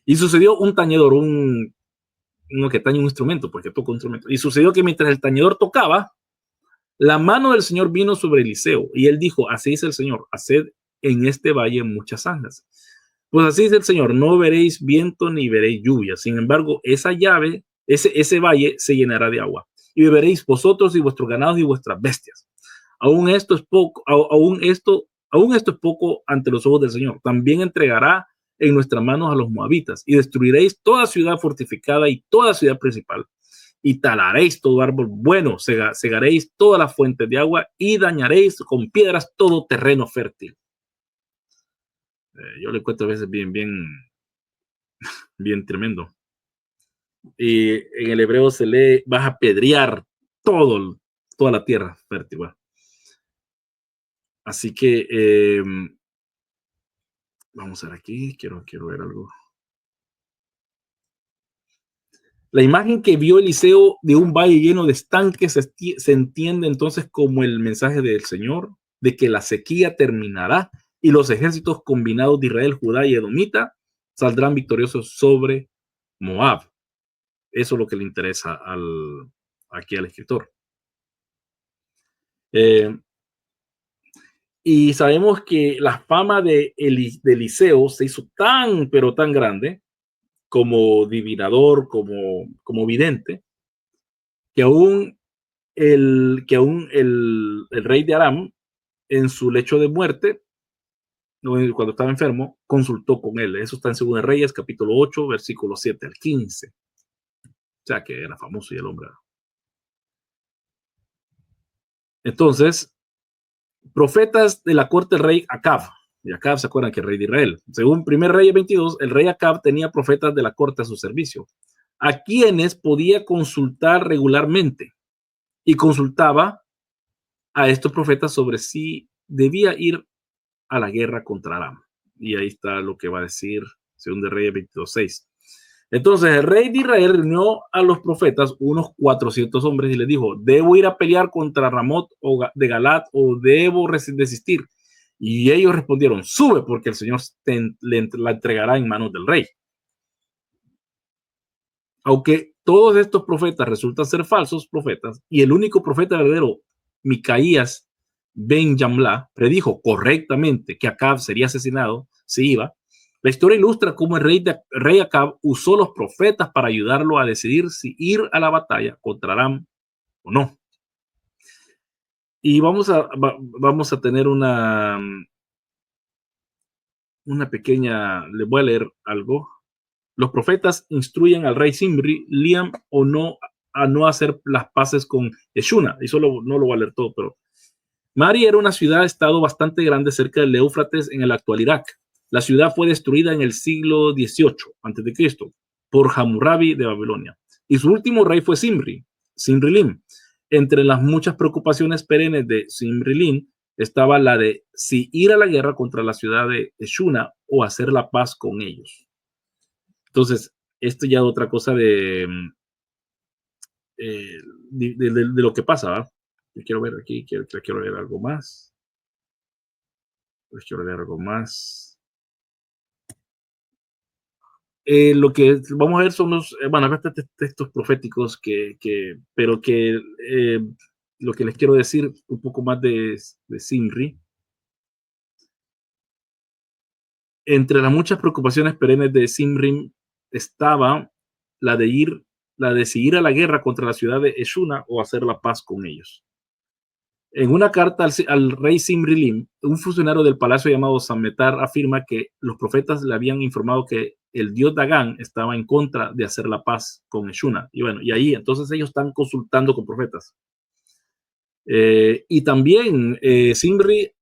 Y sucedió un tañedor, uno que tañe un instrumento, porque toca un instrumento. Y sucedió que mientras el tañedor tocaba, la mano del Señor vino sobre Eliseo. Y él dijo, así dice el Señor, haced en este valle muchas zanjas. Pues así dice el Señor, no veréis viento ni veréis lluvia. Sin embargo, ese valle se llenará de agua. Y beberéis vosotros y vuestros ganados y vuestras bestias. Aún esto es poco ante los ojos del Señor. También entregará en nuestras manos a los moabitas y destruiréis toda ciudad fortificada y toda ciudad principal. Y talaréis todo árbol bueno, cegaréis todas las fuentes de agua y dañaréis con piedras todo terreno fértil. Yo le cuento a veces bien tremendo. Y en el hebreo se lee, vas a apedrear toda la tierra fértil. Bueno. Así que vamos a ver aquí, quiero ver algo. La imagen que vio Eliseo de un valle lleno de estanques se entiende entonces como el mensaje del Señor de que la sequía terminará y los ejércitos combinados de Israel, Judá y Edomita saldrán victoriosos sobre Moab. Eso es lo que le interesa aquí al escritor. Y sabemos que la fama de Eliseo se hizo pero tan grande como divinador, como vidente, que aún el rey de Aram, en su lecho de muerte, cuando estaba enfermo, consultó con él. Eso está en 2 Reyes, capítulo 8, versículo 7 al 15. O sea, que era famoso y el hombre. Entonces, profetas de la corte del rey Acab. Y Acab, ¿se acuerdan que es rey de Israel? Según 1 Reyes 22, el rey Acab tenía profetas de la corte a su servicio, a quienes podía consultar regularmente. Y consultaba a estos profetas sobre si debía ir a la guerra contra Aram. Y ahí está lo que va a decir 2 Reyes 22:6. Entonces el rey de Israel reunió a los profetas, unos 400 hombres, y les dijo, ¿debo ir a pelear contra Ramot de Galat o debo desistir? Y ellos respondieron, sube porque el Señor la entregará en manos del rey. Aunque todos estos profetas resultan ser falsos profetas, y el único profeta verdadero, Micaías ben Yamla, predijo correctamente que Acab sería asesinado si iba, la historia ilustra cómo el rey Acab usó los profetas para ayudarlo a decidir si ir a la batalla contra Aram o no. Y vamos a tener una pequeña, les voy a leer algo. Los profetas instruyen al rey Zimri, Liam o no, a no hacer las paces con Eshuna. Y solo no lo voy a leer todo, pero Mari era una ciudad-estado bastante grande cerca del Éufrates en el actual Irak. La ciudad fue destruida en el siglo XVIII a.C. por Hammurabi de Babilonia. Y su último rey fue Zimri-Lim. Entre las muchas preocupaciones perennes de Zimri-Lim estaba la de si ir a la guerra contra la ciudad de Eshuna o hacer la paz con ellos. Entonces, esto ya es otra cosa de lo que pasa, ¿verdad? Yo quiero ver aquí, quiero ver algo más. Pues quiero ver algo más. Lo que vamos a ver son los, textos proféticos pero que lo que les quiero decir un poco más de Zimri. Entre las muchas preocupaciones perennes de Zimri estaba la de si ir a la guerra contra la ciudad de Eshuna o hacer la paz con ellos. En una carta al rey Zimri-Lim, un funcionario del palacio llamado Sametar afirma que los profetas le habían informado que el dios Dagan estaba en contra de hacer la paz con Eshuna. Y bueno, y ahí entonces ellos están consultando con profetas. Y también Zimri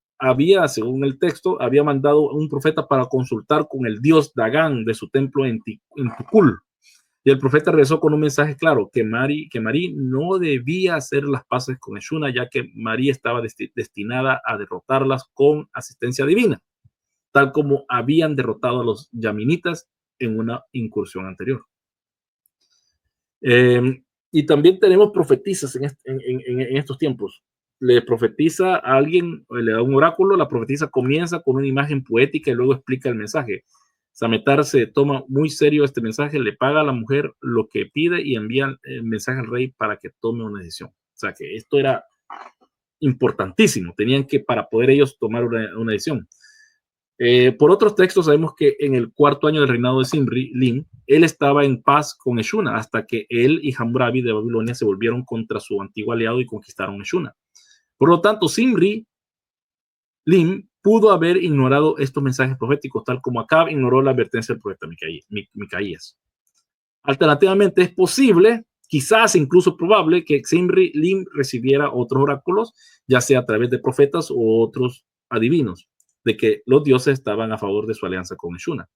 según el texto, había mandado un profeta para consultar con el dios Dagan de su templo en Tikul. Y el profeta regresó con un mensaje claro, que Marí no debía hacer las paces con Eshuna, ya que Marí estaba destinada a derrotarlas con asistencia divina, tal como habían derrotado a los yaminitas en una incursión anterior. Y también tenemos profetizas en estos tiempos. Le profetiza a alguien, le da un oráculo, la profetisa comienza con una imagen poética y luego explica el mensaje. Sametar se toma muy serio este mensaje, le paga a la mujer lo que pide y envía el mensaje al rey para que tome una decisión. O sea que esto era importantísimo, tenían que, para poder ellos tomar una decisión. Por otros textos sabemos que en el cuarto año del reinado de Zimri, él estaba en paz con Eshuna hasta que él y Hammurabi de Babilonia se volvieron contra su antiguo aliado y conquistaron Eshuna. Por lo tanto, Zimri, pudo haber ignorado estos mensajes proféticos, tal como Acab ignoró la advertencia del profeta Micaías. Alternativamente, es posible, quizás incluso probable, que Zimri recibiera otros oráculos, ya sea a través de profetas o otros adivinos, de que los dioses estaban a favor de su alianza con Eshuna.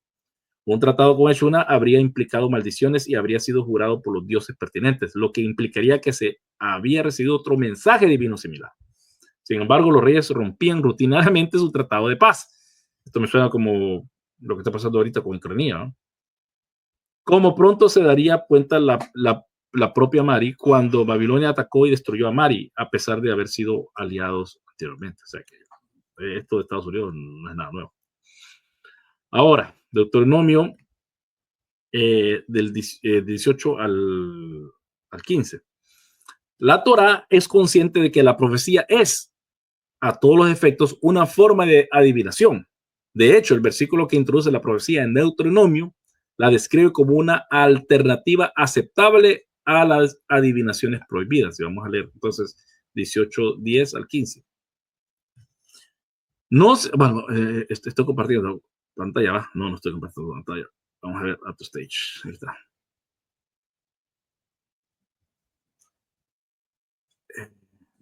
Un tratado con Eshuna habría implicado maldiciones y habría sido jurado por los dioses pertinentes, lo que implicaría que se había recibido otro mensaje divino similar. Sin embargo, los reyes rompían rutinariamente su tratado de paz. Esto me suena como lo que está pasando ahorita con Ucrania, ¿no? Como pronto se daría cuenta la propia Mari cuando Babilonia atacó y destruyó a Mari, a pesar de haber sido aliados anteriormente. O sea que esto de Estados Unidos no es nada nuevo. Ahora, Deuteronomio del 18 al 15. La Torá es consciente de que la profecía es, a todos los efectos, una forma de adivinación. De hecho, el versículo que introduce la profecía en Deuteronomio la describe como una alternativa aceptable a las adivinaciones prohibidas. Y vamos a leer entonces 18:10 al 15. No sé, bueno, estoy compartiendo pantalla, ¿va? No estoy compartiendo pantalla. Vamos a ver a tu stage. Ahí está.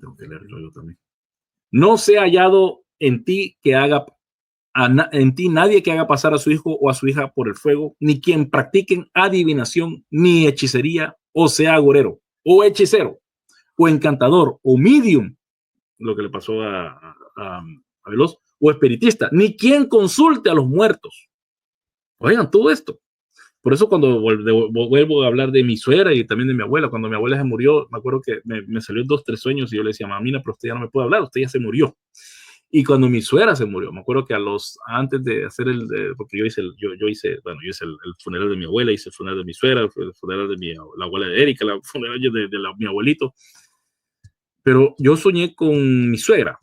Tengo que leerlo yo también. No se ha hallado en ti que haga en ti nadie que haga pasar a su hijo o a su hija por el fuego, ni quien practiquen adivinación, ni hechicería, o sea agorero, o hechicero, o encantador, o medium, lo que le pasó a Veloz, o espiritista, ni quien consulte a los muertos. Oigan, todo esto. Por eso cuando vuelvo a hablar de mi suegra y también de mi abuela, cuando mi abuela se murió, me acuerdo que me salió 2, 3 sueños y yo le decía, mamina, pero usted ya no me puede hablar, usted ya se murió. Y cuando mi suegra se murió, me acuerdo que antes de hacer porque yo hice el funeral de mi abuela, hice el funeral de mi suegra, el funeral de la abuela de Erika, el funeral de mi abuelito, pero yo soñé con mi suegra.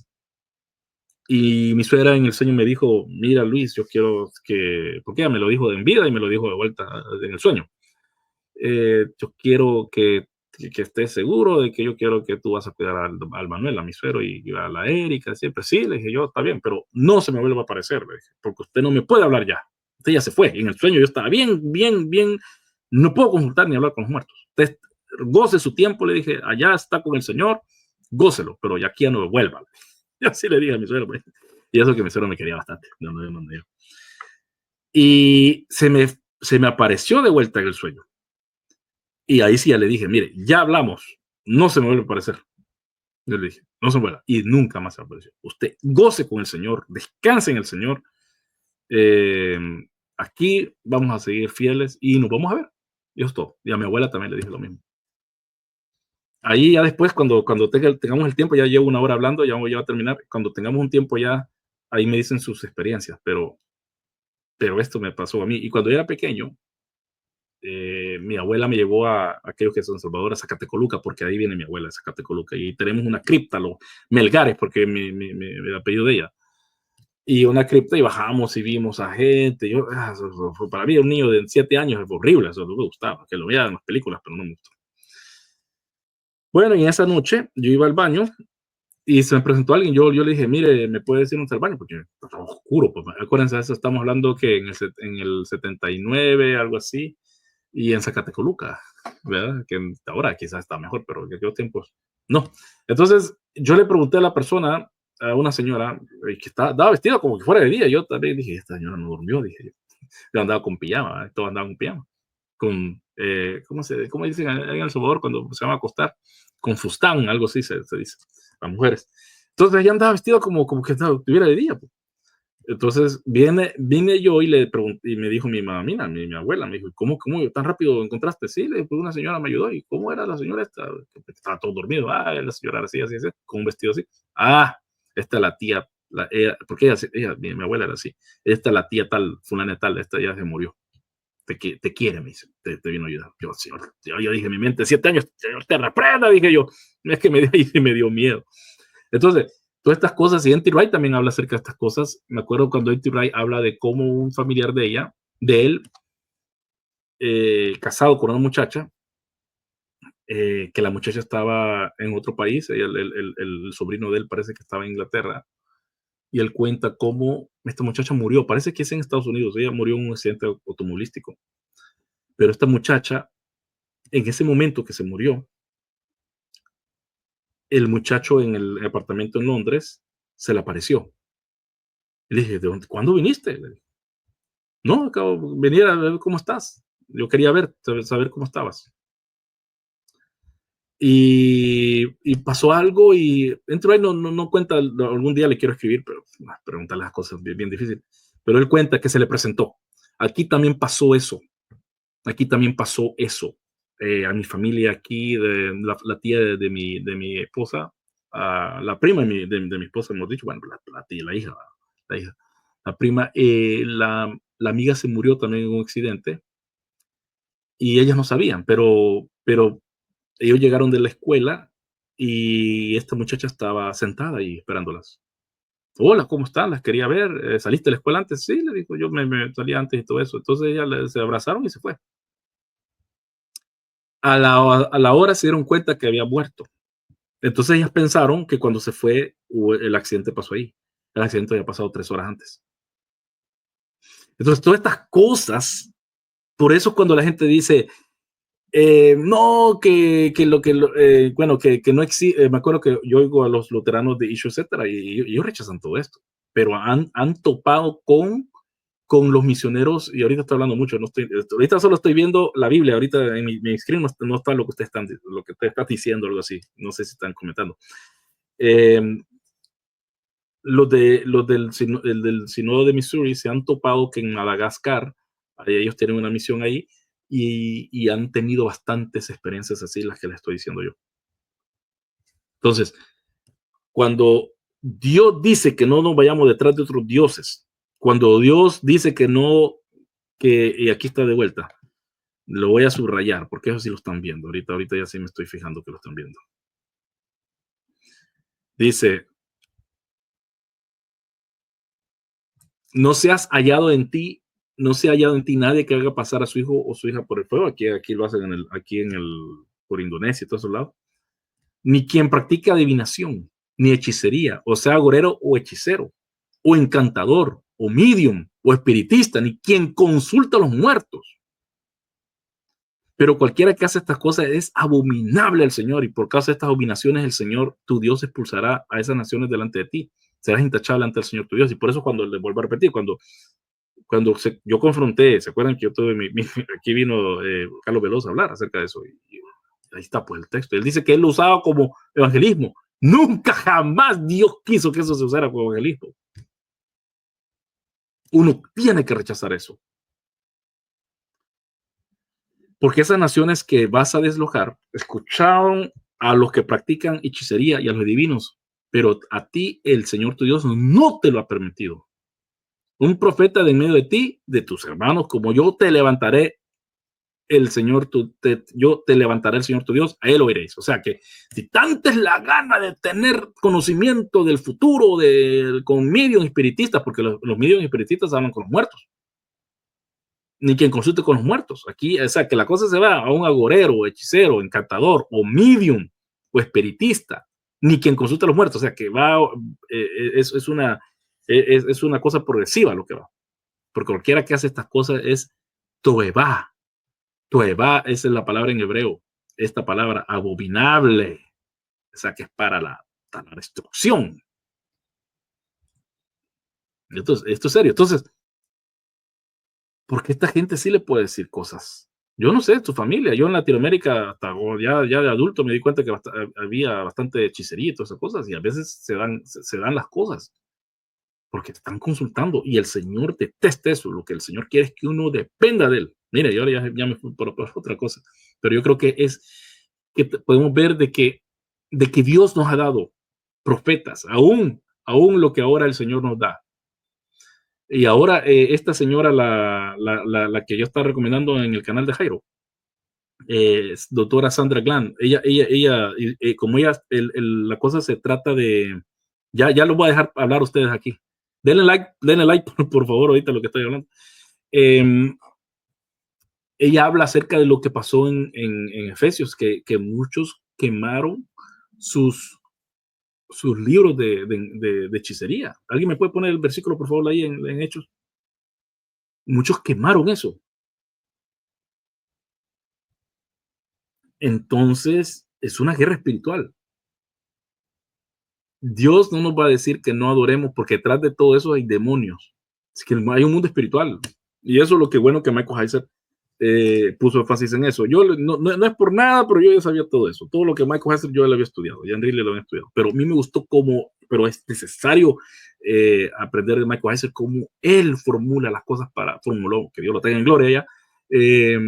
Y mi suegra en el sueño me dijo, mira Luis, yo quiero porque ella me lo dijo en vida y me lo dijo de vuelta en el sueño. Yo quiero que estés seguro de que yo quiero que tú vas a cuidar al Manuel, a mi suegro y a la Erika, siempre. Sí, le dije yo, está bien, pero no se me vuelva a aparecer, le dije, porque usted no me puede hablar ya. Usted ya se fue. En el sueño yo estaba bien, no puedo consultar ni hablar con los muertos. Usted goce su tiempo, le dije, allá está con el Señor, gócelo, pero ya aquí ya no vuelva. Y así le dije a mi suegro, pues. Y eso que mi suegro me quería bastante. Y se me apareció de vuelta en el sueño. Y ahí sí ya le dije, mire, ya hablamos, no se me vuelve a aparecer. Yo le dije, no se vuelva. Y nunca más se apareció. Usted goce con el Señor, descanse en el Señor. Aquí vamos a seguir fieles y nos vamos a ver. Y eso es todo. Y a mi abuela también le dije lo mismo. Ahí ya después, cuando tengamos el tiempo, ya llevo 1 hora hablando, ya voy a terminar. Cuando tengamos un tiempo ya, ahí me dicen sus experiencias. Pero esto me pasó a mí. Y cuando yo era pequeño, mi abuela me llevó a aquellos que son Salvador, a Zacatecoluca, porque ahí viene mi abuela, de Zacatecoluca, y tenemos una cripta, los Melgares, porque el apellido de ella, y una cripta, y bajamos y vimos a gente. Para mí, un niño de 7 años, es horrible, eso no me gustaba, que lo veía en las películas, pero no me gustó. Bueno, y esa noche yo iba al baño y se me presentó alguien. Yo le dije, mire, ¿me puede decir dónde está el baño? Porque estaba oscuro. Pues, acuérdense de eso, estamos hablando que en el 79, algo así, y en Zacatecoluca, ¿verdad? Que ahora quizás está mejor, pero en aquellos tiempos no. Entonces yo le pregunté a la persona, a una señora que estaba vestida como que fuera de día. Yo también dije, esta señora no durmió, dije yo. Yo andaba con pijama, todos andaban con pijama, con ¿cómo dicen en El Salvador cuando se van a acostar? Con fustán, algo así se dice, las mujeres. Entonces ella andaba vestida como que estuviera de día. Pues. Entonces vine yo y le pregunté, y me dijo mi mamá, mira, mi abuela, me dijo, ¿cómo tan rápido encontraste? Sí, pues una señora me ayudó. ¿Y cómo era la señora esta? Estaba todo dormido. Ah, la señora era así, así, así, con un vestido así. Ah, esta es la tía, porque mi abuela era así. Esta es la tía tal, fulana tal, esta ya se murió. Te quiere, me dice, te vino a ayudar. Yo, señor, yo dije en mi mente, 7 años, señor, te reprenda, dije yo. Es que me dio miedo. Entonces, todas estas cosas, y N.T. Wright también habla acerca de estas cosas. Me acuerdo cuando N.T. Wright habla de cómo un familiar de él, casado con una muchacha, que la muchacha estaba en otro país, el sobrino de él parece que estaba en Inglaterra, y él cuenta cómo esta muchacha murió, parece que es en Estados Unidos, ella murió en un accidente automovilístico, pero esta muchacha, en ese momento que se murió, el muchacho en el apartamento en Londres se le apareció. Y le dije, ¿cuándo viniste? No, acabo de venir a ver cómo estás. Yo quería saber cómo estabas. Y pasó algo y entró ahí, no cuenta, algún día le quiero escribir, pero preguntarle las cosas bien difícil. Pero él cuenta que se le presentó. Aquí también pasó eso. Aquí también pasó eso. A mi familia aquí, la tía de mi esposa, la prima de mi esposa, hemos dicho, bueno, la tía, la hija. La prima, la amiga se murió también en un accidente y ellas no sabían, pero ellos llegaron de la escuela y esta muchacha estaba sentada ahí esperándolas. Hola, ¿cómo están? Las quería ver. ¿Saliste de la escuela antes? Sí, le dijo, yo me salí antes y todo eso. Entonces ellas se abrazaron y se fue. A la hora se dieron cuenta que había muerto. Entonces ellas pensaron que cuando se fue, el accidente pasó ahí. El accidente había pasado 3 horas antes. Entonces todas estas cosas, por eso cuando la gente dice, no, bueno, que no existe, me acuerdo que yo oigo a los luteranos de Issue, etcétera, y ellos rechazan todo esto, pero han topado con los misioneros, y ahorita estoy hablando mucho, ahorita solo estoy viendo la Biblia, ahorita en mi screen no está lo que usted está diciendo, algo así, no sé si están comentando. Eh, del Sínodo de Missouri se han topado que en Madagascar, ellos tienen una misión ahí, y han tenido bastantes experiencias así, las que les estoy diciendo yo. Entonces, cuando Dios dice que no nos vayamos detrás de otros dioses, cuando Dios dice que no, y aquí está de vuelta, lo voy a subrayar, porque eso sí lo están viendo, ahorita ya sí me estoy fijando que lo están viendo. Dice, no seas hallado en ti, no se ha hallado en ti nadie que haga pasar a su hijo o su hija por el fuego, aquí lo hacen por Indonesia y todos esos lados, ni quien practica adivinación, ni hechicería, o sea, agorero o hechicero, o encantador, o medium, o espiritista, ni quien consulta a los muertos. Pero cualquiera que hace estas cosas es abominable al Señor, y por causa de estas abominaciones el Señor, tu Dios, expulsará a esas naciones delante de ti. Serás intachable ante el Señor tu Dios. Y por eso cuando le vuelvo a repetir, yo confronté, ¿se acuerdan que yo tuve aquí vino Carlos Veloz a hablar acerca de eso? Y ahí está pues el texto. Él dice que él lo usaba como evangelismo. Nunca jamás Dios quiso que eso se usara como evangelismo. Uno tiene que rechazar eso. Porque esas naciones que vas a deslojar escucharon a los que practican hechicería y a los divinos, pero a ti el Señor tu Dios no te lo ha permitido. Un profeta de en medio de ti, de tus hermanos, como yo te levantaré yo te levantaré el Señor tu Dios, a él oiréis. O sea que si tanta es la gana de tener conocimiento del futuro con medios espiritistas, porque los medios espiritistas hablan con los muertos, ni quien consulte con los muertos. Aquí, o sea, que la cosa se va a un agorero, hechicero, encantador, o medium, o espiritista, ni quien consulte a los muertos. O sea, que va, es una cosa progresiva lo que va. Porque cualquiera que hace estas cosas es toeba. Toeba, esa es la palabra en hebreo. Esta palabra, abominable. O sea, que es para la destrucción. Esto es serio. Entonces, porque esta gente sí le puede decir cosas Yo no sé, tu familia. Yo en Latinoamérica, hasta ya de adulto, me di cuenta que había bastante hechicería y todas esas cosas, y a veces se dan las cosas porque te están consultando y el Señor detesta eso. Lo que el Señor quiere es que uno dependa de Él. Mire, yo ya me fui por otra cosa, pero yo creo que es que podemos ver de que Dios nos ha dado profetas, aún lo que ahora el Señor nos da. Y ahora esta señora, la que yo estaba recomendando en el canal de Jairo, doctora Sandra Glan, como ella, la cosa se trata de, ya lo voy a dejar hablar a ustedes aquí. Denle like por favor, ahorita lo que estoy hablando. Eh, Ella habla acerca de lo que pasó en Efesios, que muchos quemaron sus, sus libros de hechicería. ¿Alguien me puede poner el versículo, por favor, ahí en Hechos? Muchos quemaron eso. Entonces, es una guerra espiritual. Dios no nos va a decir que no adoremos porque detrás de todo eso hay demonios. Es que hay un mundo espiritual. Y eso es lo que bueno que Michael Heiser puso énfasis en eso. Yo no es por nada, pero yo ya sabía todo eso. Todo lo que Michael Heiser yo lo había estudiado. Y Andrés lo había estudiado. Pero a mí me gustó pero es necesario aprender de Michael Heiser cómo él formuló, que Dios lo tenga en gloria ya, eh,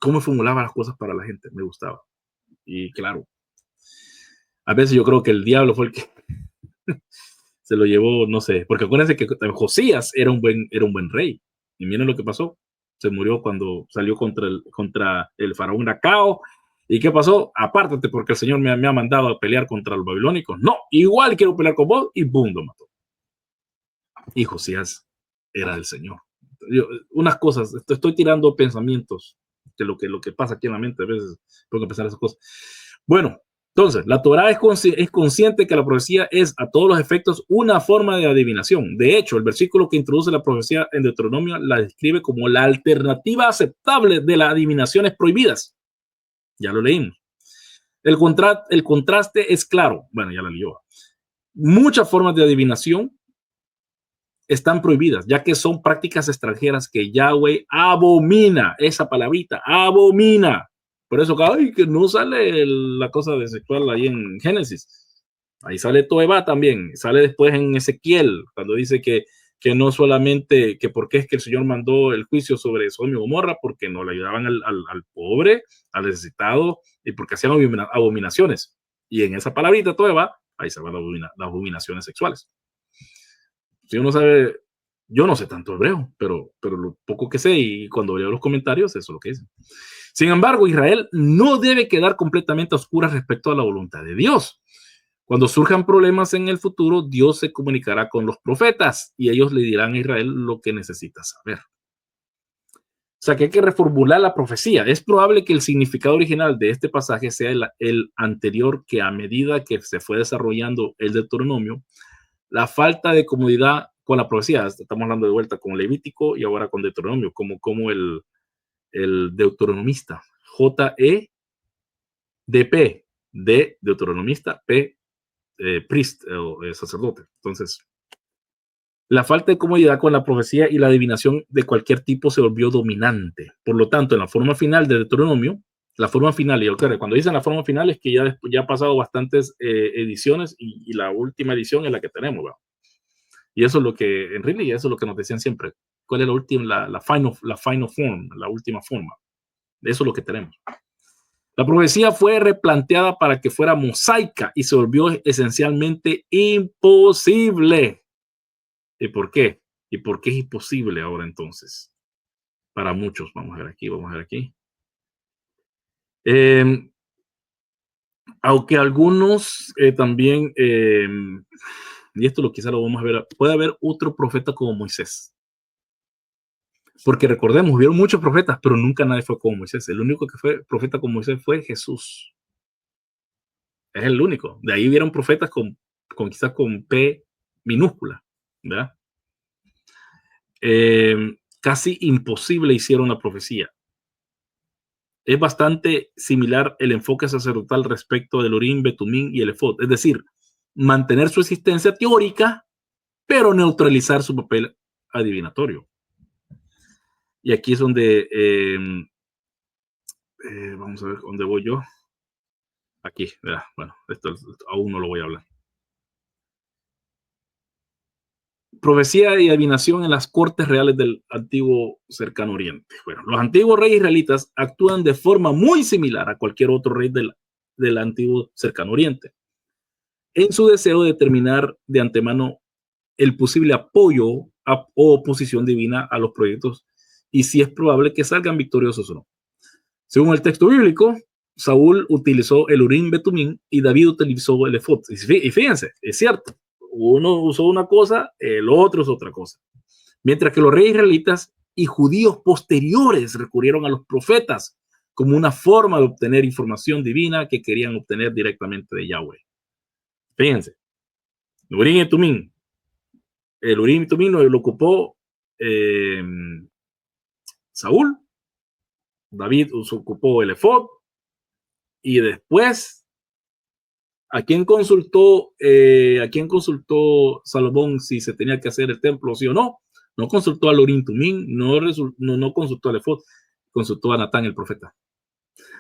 cómo formulaba las cosas para la gente. Me gustaba. Y claro, a veces yo creo que el diablo fue el que se lo llevó, no sé, porque acuérdense que Josías era un buen rey. Y miren lo que pasó. Se murió cuando salió contra el faraón Nacao. ¿Y qué pasó? Apártate porque el Señor me ha mandado a pelear contra los babilónicos. No, igual quiero pelear con vos y boom, lo mató. Y Josías era del Señor. Unas cosas, estoy tirando pensamientos de lo que pasa aquí en la mente a veces, tengo que pensar esas cosas. Bueno, entonces, la Torá es consciente que la profecía es a todos los efectos una forma de adivinación. De hecho, el versículo que introduce la profecía en Deuteronomio la describe como la alternativa aceptable de las adivinaciones prohibidas. Ya lo leímos. El contraste es claro. Bueno, ya la leyó. Muchas formas de adivinación están prohibidas, ya que son prácticas extranjeras que Yahweh abomina. Esa palabrita, abomina. Por eso que no sale la cosa de sexual ahí en Génesis. Ahí sale Toeba también. Sale después en Ezequiel, cuando dice que no solamente, que por qué es que el Señor mandó el juicio sobre Sodoma y Gomorra, porque no le ayudaban al pobre, al necesitado, y porque hacían abominaciones. Y en esa palabrita Toeba, ahí se van las abominaciones sexuales. Si uno sabe, yo no sé tanto hebreo, pero lo poco que sé y cuando leo los comentarios, eso es lo que dicen. Sin embargo, Israel no debe quedar completamente a oscuras respecto a la voluntad de Dios. Cuando surjan problemas en el futuro, Dios se comunicará con los profetas y ellos le dirán a Israel lo que necesita saber. O sea que hay que reformular la profecía. Es probable que el significado original de este pasaje sea el anterior, que a medida que se fue desarrollando el Deuteronomio, la falta de comodidad con la profecía. Estamos hablando de vuelta con Levítico y ahora con Deuteronomio, como el deuteronomista. J-E-D-P, de deuteronomista, P, priest, sacerdote. Entonces, la falta de comodidad con la profecía y la adivinación de cualquier tipo se volvió dominante. Por lo tanto, en la forma final de Deuteronomio, la forma final, y claro, cuando dicen la forma final es que ya ha pasado bastantes ediciones y la última edición es la que tenemos, ¿verdad? Y eso es lo que, en realidad, eso es lo que nos decían siempre. ¿Cuál es la última, la final form, la última forma? Eso es lo que tenemos. La profecía fue replanteada para que fuera mosaica y se volvió esencialmente imposible. ¿Y por qué? ¿Y por qué es imposible ahora entonces? Para muchos, vamos a ver aquí, vamos a ver aquí. Aunque algunos también, y esto quizá lo vamos a ver, puede haber otro profeta como Moisés. Porque recordemos, hubieron muchos profetas, pero nunca nadie fue como Moisés. El único que fue profeta como Moisés fue Jesús. Es el único. De ahí hubieron profetas quizás con P minúscula, ¿verdad? Casi imposible hicieron la profecía. Es bastante similar el enfoque sacerdotal respecto del Urim, Betumín y el Efod. Es decir, mantener su existencia teórica, pero neutralizar su papel adivinatorio. Y aquí es donde Vamos a ver dónde voy yo. Aquí, ¿verdad? Bueno, esto aún no lo voy a hablar. Profecía y adivinación en las cortes reales del antiguo cercano oriente. Bueno, los antiguos reyes israelitas actúan de forma muy similar a cualquier otro rey del antiguo cercano oriente, en su deseo de determinar de antemano el posible apoyo o oposición divina a los proyectos y si es probable que salgan victoriosos o no. Según el texto bíblico, Saúl utilizó el Urim Betumín y David utilizó el Efod. Y fíjense, es cierto, uno usó una cosa, el otro es otra cosa. Mientras que los reyes israelitas y judíos posteriores recurrieron a los profetas como una forma de obtener información divina que querían obtener directamente de Yahweh. Fíjense, Urim y Tumín. El Urim y Tumín lo ocupó eh, Saúl, David ocupó el Efod, y después, ¿a quién consultó Salomón si se tenía que hacer el templo, sí o no? No consultó al Urim Tumín, no consultó al Efod, consultó a Natán el profeta.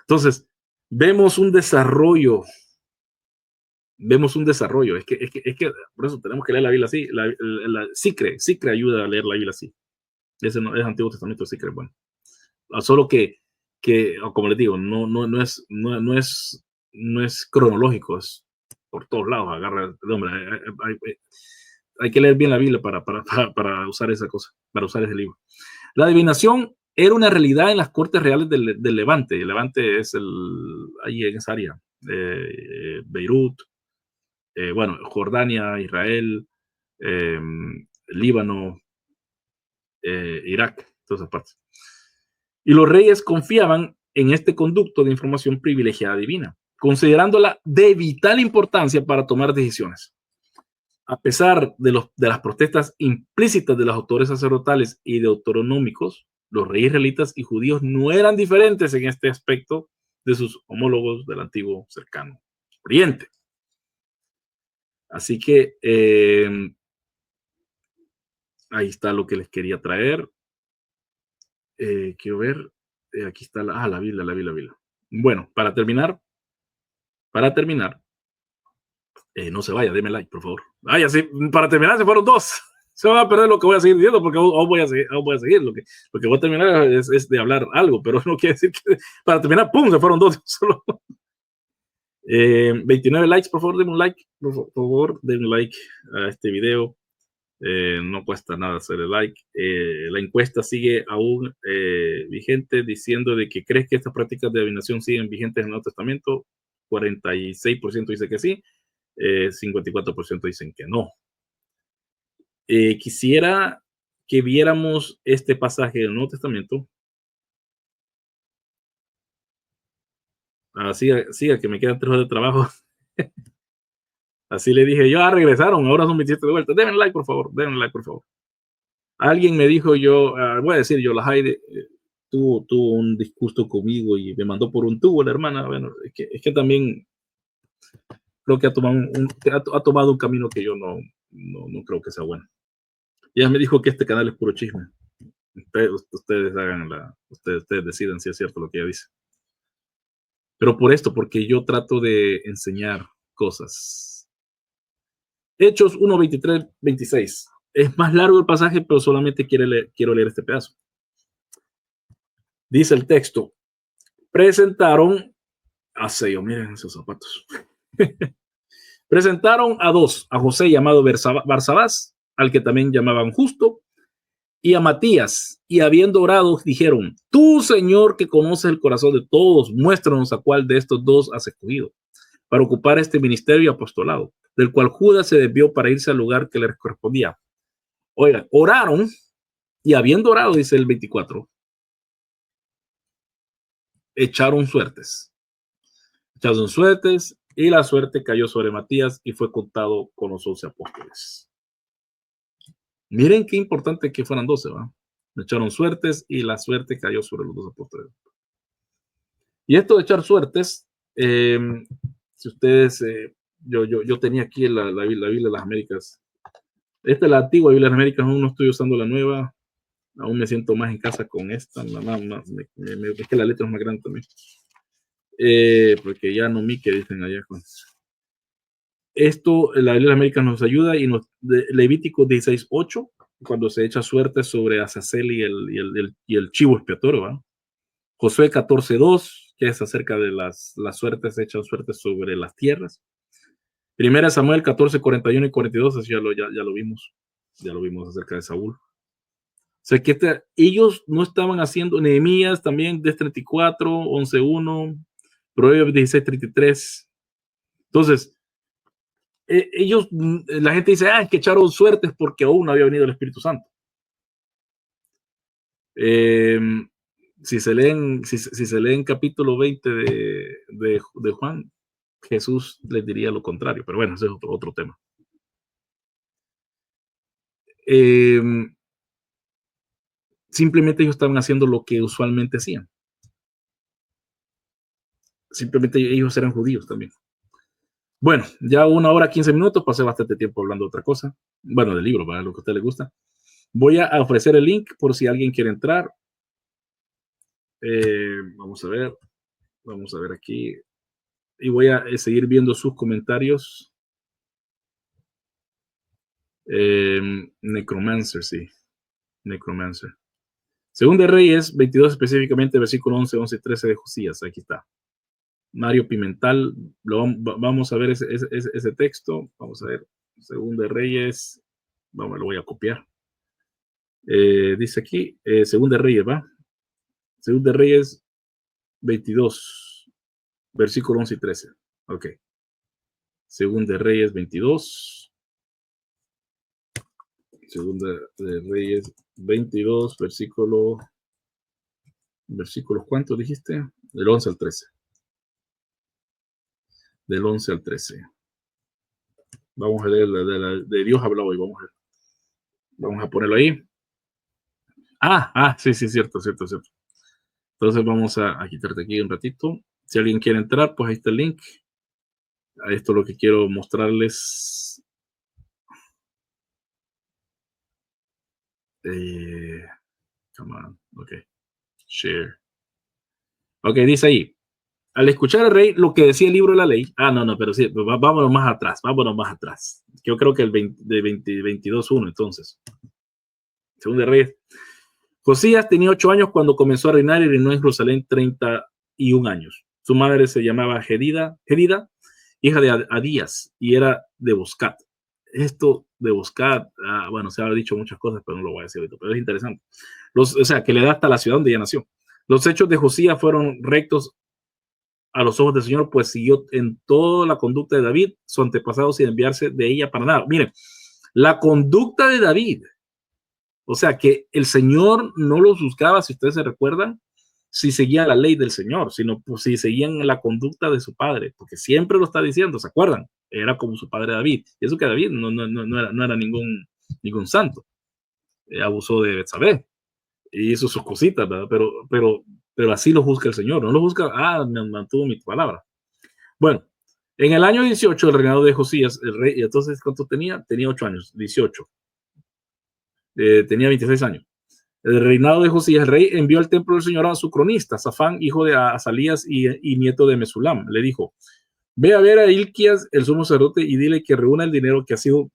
Entonces, vemos un desarrollo. Es que por eso tenemos que leer la Biblia así. Sicre ayuda a leer la Biblia así. Ese no es Antiguo Testamento, Sicre, bueno. Solo que como les digo, no es cronológico, es por todos lados, agarra el hombre. Hay que leer bien la Biblia para usar esa cosa, para usar ese libro. La adivinación era una realidad en las cortes reales del Levante. El Levante es ahí en esa área, Beirut, bueno, Jordania, Israel, Líbano, Irak, todas esas partes. Y los reyes confiaban en este conducto de información privilegiada divina, considerándola de vital importancia para tomar decisiones. A pesar de las protestas implícitas de los autores sacerdotales y deuteronómicos, los reyes israelitas y judíos no eran diferentes en este aspecto de sus homólogos del antiguo cercano Oriente. Así que ahí está lo que les quería traer. Quiero ver, aquí está la Biblia. Bueno, para terminar, no se vaya, deme like, por favor. Ay, así, para terminar, se fueron dos. Se va a perder lo que voy a seguir diciendo porque aún voy a seguir. Lo que voy a terminar es de hablar algo, pero no quiere decir que para terminar, ¡pum!, se fueron dos. Solo. 29 likes, por favor, denme un like. Por favor, denme un like a este video. No cuesta nada hacer el like. La encuesta sigue aún vigente, diciendo de que crees que estas prácticas de adivinación siguen vigentes en el Nuevo Testamento. 46% dice que sí, 54% dicen que no. Quisiera que viéramos este pasaje del Nuevo Testamento. Siga, que me quedan 3 horas de trabajo. Así le dije yo, regresaron, ahora son 27 de vuelta. Denme like, por favor, denme like, por favor. Alguien me dijo voy a decir yo, la Jaide tuvo un disgusto conmigo y me mandó por un tubo la hermana. Bueno, es que también creo que ha tomado un camino que yo no creo que sea bueno. Ella me dijo que este canal es puro chisme. Ustedes decidan si es cierto lo que ella dice. Pero porque yo trato de enseñar cosas. Hechos 1, 23, 26. Es más largo el pasaje, pero solamente quiero leer este pedazo. Dice el texto: presentaron a sello, miren esos zapatos. Presentaron a dos, a José llamado Barsabás, al que también llamaban Justo, y a Matías, y habiendo orado dijeron: tú, Señor, que conoces el corazón de todos, muéstranos a cuál de estos dos has escogido para ocupar este ministerio y apostolado, del cual Judas se desvió para irse al lugar que le correspondía. Oigan, oraron, y habiendo orado, dice el 24, echaron suertes, y la suerte cayó sobre Matías y fue contado con los 11 apóstoles. Miren qué importante que fueran 12, ¿va? Echaron suertes y la suerte cayó sobre los 2 apóstoles. Y esto de echar suertes, si ustedes, yo tenía aquí la Biblia de las Américas. Esta es la antigua Biblia de las Américas, aún no estoy usando la nueva. Aún me siento más en casa con esta. Es que la letra es más grande también. Porque ya no que dicen allá. Esto, la Biblia de América nos ayuda y Levítico 16:8, cuando se echa suerte sobre Azazel y el chivo expiatorio, ¿va? Josué 14:2, que es acerca de las suertes, echan suerte sobre las tierras. Primera Samuel 14:41 y 42, así ya lo vimos acerca de Saúl. O sea, que ellos no estaban haciendo, Nehemías también, 10:34, 11:1, Proverbios 16:33. Entonces, ellos, la gente dice, es que echaron suertes porque aún no había venido el Espíritu Santo. Si se leen capítulo 20 de Juan, Jesús les diría lo contrario, pero bueno, ese es otro tema. Simplemente ellos estaban haciendo lo que usualmente hacían. Simplemente ellos eran judíos también. Bueno, ya 1 hora 15 minutos, pasé bastante tiempo hablando de otra cosa. Bueno, del libro, para lo que a usted le gusta. Voy a ofrecer el link por si alguien quiere entrar. Vamos a ver aquí. Y voy a seguir viendo sus comentarios. Necromancer, sí. Necromancer. Según de Reyes 22, específicamente versículo 11, 11 y 13 de Josías. Aquí está. Mario Pimental, vamos a ver ese texto. Vamos a ver. Según de Reyes, vamos, lo voy a copiar. Dice aquí, según de Reyes, ¿va? Según de Reyes 22, versículo 11 y 13. Ok. Según de Reyes 22. Segunda de Reyes 22, versículos, ¿cuántos dijiste? Del 11 al 13. Del 11 al 13. Vamos a leer de Dios habla hoy. Vamos a ponerlo ahí. Sí, cierto. Entonces vamos a quitarte aquí un ratito. Si alguien quiere entrar, pues ahí está el link. A esto lo que quiero mostrarles. Come on. Ok. Share. Ok, dice ahí. Al escuchar al rey lo que decía el libro de la ley. No, pero sí, vámonos más atrás. Yo creo que el 22:1, entonces. Según de Reyes. Josías tenía 8 años cuando comenzó a reinar y reinó en Jerusalén 31 años. Su madre se llamaba Gerida, hija de Adías, y era de Boscat. Esto de Boscat, bueno, se ha dicho muchas cosas, pero no lo voy a decir ahorita, pero es interesante. O sea, que le da hasta la ciudad donde ella nació. Los hechos de Josías fueron rectos a los ojos del Señor, pues siguió en toda la conducta de David, su antepasado, sin enviarse de ella para nada. Miren, la conducta de David, o sea, que el Señor no los buscaba, si ustedes se recuerdan, si seguían la ley del Señor, sino pues, si seguían la conducta de su padre, porque siempre lo está diciendo, ¿se acuerdan? Era como su padre David. Y eso que David no era ningún santo. Abusó de Betsabé y hizo sus cositas, ¿verdad? Pero así lo juzga el Señor. No lo juzga, me mantuvo mi palabra. Bueno, en el año 18 del reinado de Josías, el rey, y entonces, ¿cuánto tenía? Tenía 8 años, 18. Tenía 26 años. El reinado de Josías, el rey envió al templo del Señor a su cronista, Safán, hijo de Azalías y nieto de Mesulam. Le dijo, ve a ver a Hilquías, el sumo sacerdote, y dile que reúna el dinero que ha sido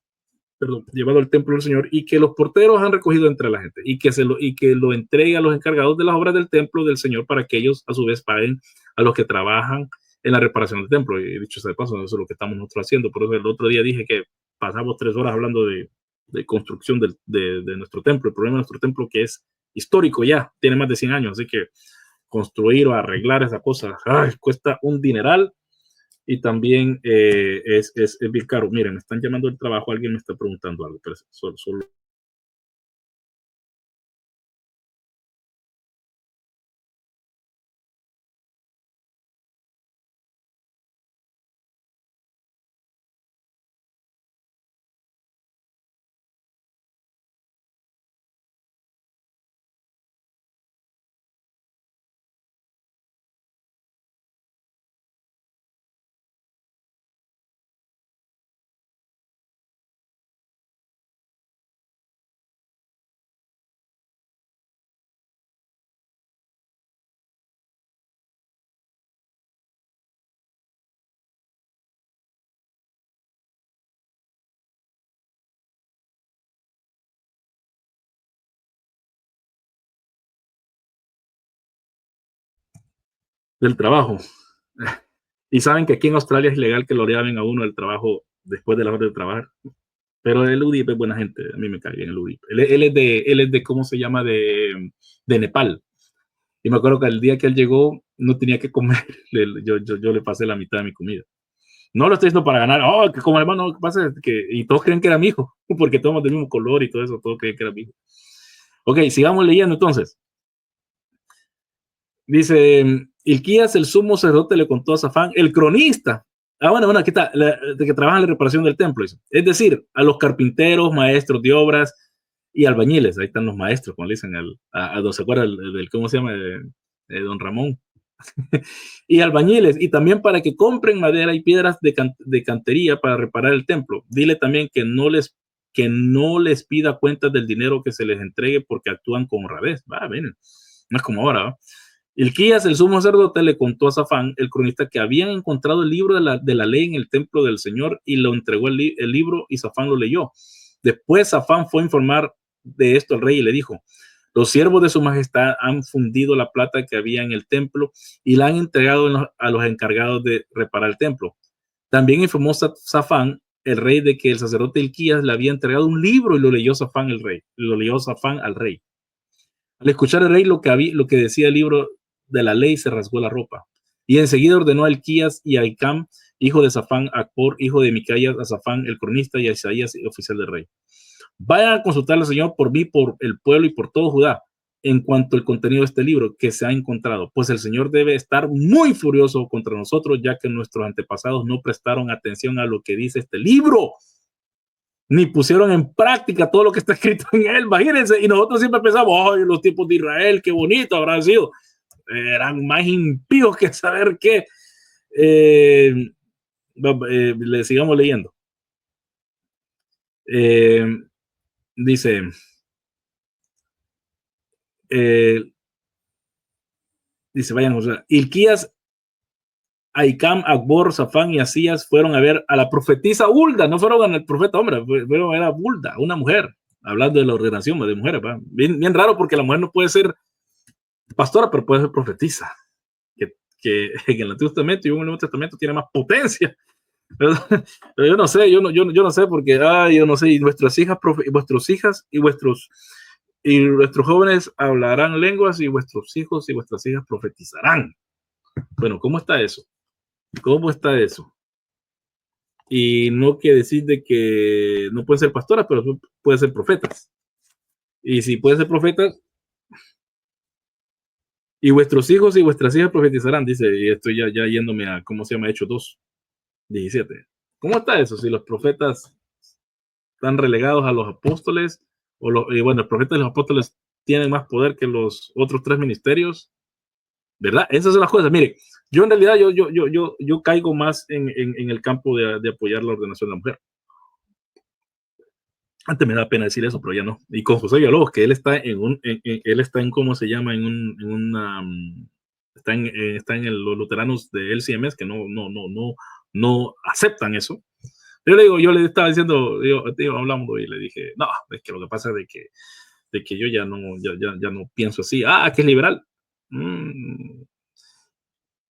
llevado al templo del Señor y que los porteros han recogido entre la gente y que lo entregue a los encargados de las obras del templo del Señor para que ellos a su vez paguen a los que trabajan en la reparación del templo. Y dicho sea de paso, eso es lo que estamos nosotros haciendo. Por eso el otro día dije que pasamos 3 horas hablando de construcción de nuestro templo. El problema de nuestro templo que es histórico ya, tiene más de 100 años, así que construir o arreglar esa cosa cuesta un dineral y también es bien caro. Miren, me están llamando del trabajo, alguien me está preguntando algo, pero solo del trabajo. Y saben que aquí en Australia es ilegal que lo llamen a uno del trabajo después de la hora de trabajar. Pero el UDIP es buena gente, a mí me cae bien el UDIP. Él es de, ¿cómo se llama? De Nepal. Y me acuerdo que el día que él llegó no tenía que comer, yo le pasé la mitad de mi comida. No lo estoy diciendo para ganar, oh, que como hermano, lo que pasa es que, y todos creen que era mi hijo, porque todos del mismo color y todo eso, todos creen que era mi hijo. Ok, sigamos leyendo entonces. Dice, Hilquías, el sumo sacerdote, le contó a Safán, el cronista. Bueno, aquí está, de que trabaja en la reparación del templo. Es decir, a los carpinteros, maestros de obras y albañiles. Ahí están los maestros, como le dicen, ¿se acuerda del cómo se llama? Don Ramón. Y albañiles, y también para que compren madera y piedras de cantería para reparar el templo. Dile también que no les pida cuentas del dinero que se les entregue porque actúan con honradez. Miren, no es como ahora, ¿va? Hilquías, el sumo sacerdote, le contó a Safán, el cronista, que habían encontrado el libro de la ley en el templo del Señor y lo entregó el libro y Safán lo leyó. Después Safán fue a informar de esto al rey y le dijo, los siervos de su majestad han fundido la plata que había en el templo y la han entregado a los encargados de reparar el templo. También informó Safán, el rey, de que el sacerdote Hilquías le había entregado un libro y lo leyó Safán el rey. Lo leyó Safán al rey. Al escuchar el rey lo que decía el libro de la ley, se rasgó la ropa. Y enseguida ordenó a Hilquías y a Ahicam, hijo de Safán, a Acbor, hijo de Micaías, a Safán, el cronista, y a Isaías, oficial del rey. Vayan a consultar al Señor por mí, por el pueblo y por todo Judá, en cuanto al contenido de este libro que se ha encontrado, pues el Señor debe estar muy furioso contra nosotros, ya que nuestros antepasados no prestaron atención a lo que dice este libro, ni pusieron en práctica todo lo que está escrito en él. Imagínense, y nosotros siempre pensamos, oh, los tipos de Israel, qué bonito habrán sido. Eran más impíos que saber qué. Le sigamos leyendo. Dice, vayan, o sea, Hilquías, Ahicam, Acbor, Safán y Asías fueron a ver a la profetisa Hulda, no fueron al profeta hombre, fueron a ver a Hulda, una mujer, hablando de la ordenación de mujeres. Bien raro, porque la mujer no puede ser pastora, pero puede ser profetisa, que en el Antiguo Testamento y en el Nuevo Testamento tiene más potencia. Pero yo no sé, yo no sé, porque yo no sé, y vuestras hijas y vuestros jóvenes hablarán lenguas y vuestros hijos y vuestras hijas profetizarán. Bueno, ¿cómo está eso? ¿Cómo está eso? Y no quiere decir de que no pueden ser pastoras, pero pueden ser profetas. Y si pueden ser profetas, y vuestros hijos y vuestras hijas profetizarán, dice, y estoy ya yéndome a, ¿cómo se llama? Hechos 2:17. ¿Cómo está eso? Si los profetas están relegados a los apóstoles, y bueno, los profetas y los apóstoles tienen más poder que los otros 3 ministerios, ¿verdad? Esas son las cosas. Mire, yo en realidad yo caigo más en el campo de apoyar la ordenación de la mujer. Antes me da pena decir eso, pero ya no. Y con José Villalobos, que él está él está en, ¿cómo se llama? Está en los luteranos de LCMS, que no aceptan eso. Yo le estaba diciendo, hablamos y le dije, no, es que lo que pasa es de que yo ya no pienso así. Que es liberal.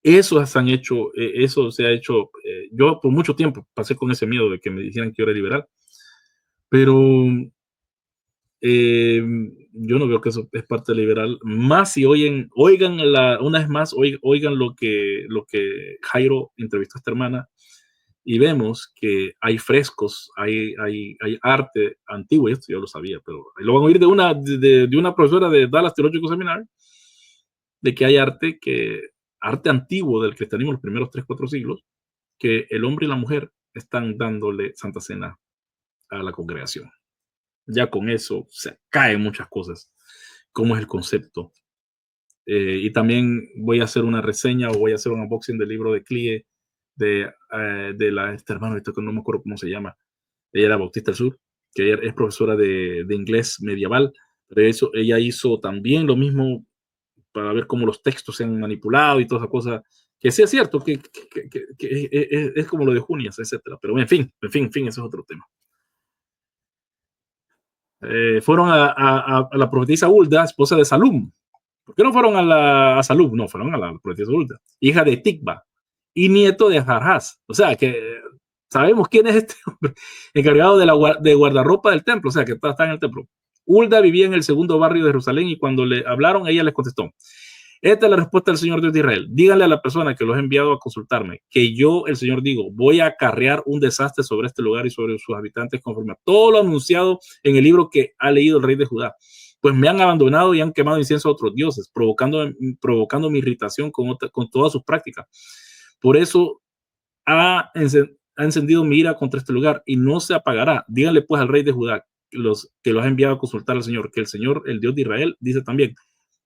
Eso se ha hecho. Yo por mucho tiempo pasé con ese miedo de que me dijeran que yo era liberal, pero yo no veo que eso es parte liberal. Más si oigan una vez más, oigan lo que Jairo entrevistó a esta hermana, y vemos que hay frescos, hay arte antiguo, y esto yo lo sabía, pero lo van a oír de una profesora de Dallas Theological Seminary, de que hay arte antiguo del cristianismo, los primeros 3-4 siglos, que el hombre y la mujer están dándole Santa Cena a la congregación. Ya con eso se caen muchas cosas, cómo es el concepto. Y también voy a hacer una reseña, o voy a hacer un unboxing del libro de Clie, de esta hermana, que no me acuerdo cómo se llama. Ella era Bautista del Sur, que ella es profesora de inglés medieval, pero ella hizo también lo mismo para ver cómo los textos se han manipulado y toda esa cosa, que sí es cierto, que es como lo de Junias, etcétera. Pero en fin, ese es otro tema. Fueron a la profetisa Hulda, esposa de Salum, ¿Por qué no fueron a Salub? No, fueron a la profetisa Hulda, hija de Tikba y nieto de Jarjas. O sea, que sabemos quién es este hombre encargado de guardarropa del templo, o sea, que está en el templo. Hulda vivía en el segundo barrio de Jerusalén y cuando le hablaron, ella les contestó: esta es la respuesta del Señor Dios de Israel. Díganle a la persona que los ha enviado a consultarme que yo, el Señor, digo, voy a acarrear un desastre sobre este lugar y sobre sus habitantes conforme a todo lo anunciado en el libro que ha leído el rey de Judá. Pues me han abandonado y han quemado incienso a otros dioses, provocando mi irritación con todas sus prácticas. Por eso ha encendido mi ira contra este lugar y no se apagará. Díganle pues al rey de Judá que los ha enviado a consultar al Señor, que el Señor, el Dios de Israel, dice también: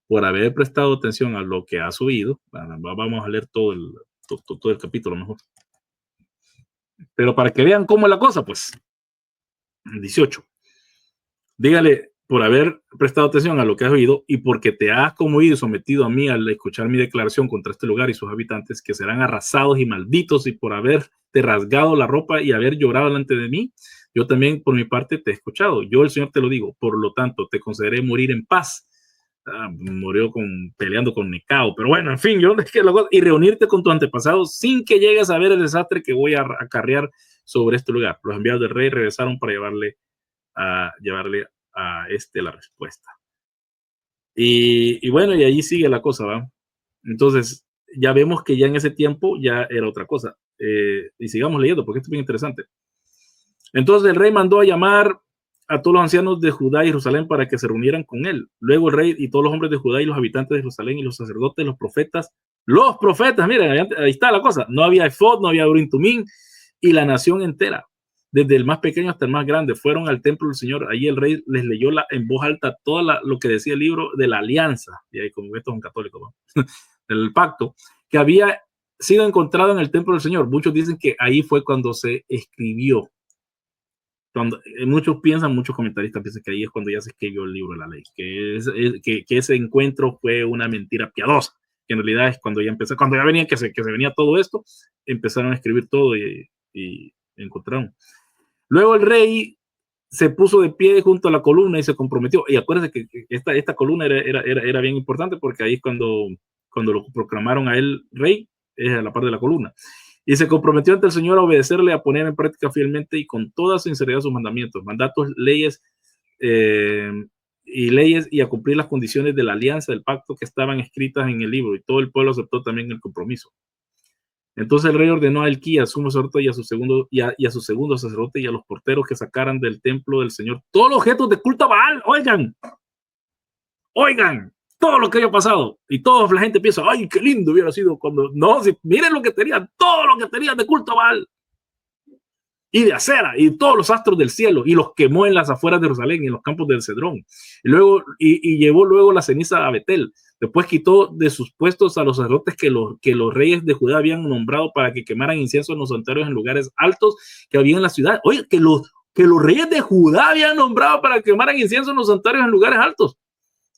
por haber prestado atención a lo que has oído, vamos a leer todo el capítulo mejor, pero para que vean cómo es la cosa, pues, 18. Dígale: por haber prestado atención a lo que has oído y porque te has conmovido y sometido a mí al escuchar mi declaración contra este lugar y sus habitantes, que serán arrasados y malditos, y por haberte rasgado la ropa y haber llorado delante de mí, yo también por mi parte te he escuchado. Yo, el Señor, te lo digo. Por lo tanto, te concederé morir en paz. Murió peleando con Necao, pero bueno, en fin, y reunirte con tus antepasados sin que llegues a ver el desastre que voy a acarrear sobre este lugar. Los enviados del rey regresaron para llevarle a la respuesta. Y bueno, y allí sigue la cosa, ¿va? Entonces, ya vemos que ya en ese tiempo ya era otra cosa. Y sigamos leyendo, porque esto es bien interesante. Entonces el rey mandó a llamar a todos los ancianos de Judá y Jerusalén para que se reunieran con él. Luego el rey y todos los hombres de Judá y los habitantes de Jerusalén y los sacerdotes, los profetas, miren, ahí está la cosa. No había efod, no había urim tumim, y la nación entera, desde el más pequeño hasta el más grande, fueron al templo del Señor. Ahí el rey les leyó en voz alta todo lo que decía el libro de la alianza, y ahí como estos son católicos, ¿no? El pacto, que había sido encontrado en el templo del Señor. Muchos dicen que ahí fue cuando se escribió. Muchos comentaristas piensan que ahí es cuando ya se escribió el libro de la ley, que ese encuentro fue una mentira piadosa, que en realidad es cuando ya venía que se venía todo esto, empezaron a escribir todo y encontraron. Luego el rey se puso de pie junto a la columna y se comprometió. Y acuérdense que esta columna era bien importante, porque ahí es cuando lo proclamaron a él rey, es a la par de la columna. Y se comprometió ante el Señor a obedecerle, a poner en práctica fielmente y con toda sinceridad sus mandamientos, mandatos, leyes y a cumplir las condiciones de la alianza, del pacto que estaban escritas en el libro. Y todo el pueblo aceptó también el compromiso. Entonces el rey ordenó a Hilquías, sumo sacerdote, y a su segundo sacerdote y a los porteros que sacaran del templo del Señor todos los objetos de culto a Baal. Oigan, todo lo que haya pasado. Y toda la gente piensa: ay, qué lindo hubiera sido cuando... No, miren lo que tenían, todo lo que tenían de culto a Baal y de acera, y todos los astros del cielo, y los quemó en las afueras de Jerusalén, en los campos del Cedrón. Y luego llevó luego la ceniza a Betel. Después quitó de sus puestos a los sacerdotes que los reyes de Judá habían nombrado para que quemaran incienso en los santuarios en lugares altos que había en la ciudad. Oye, que los reyes de Judá habían nombrado para que quemaran incienso en los santuarios en lugares altos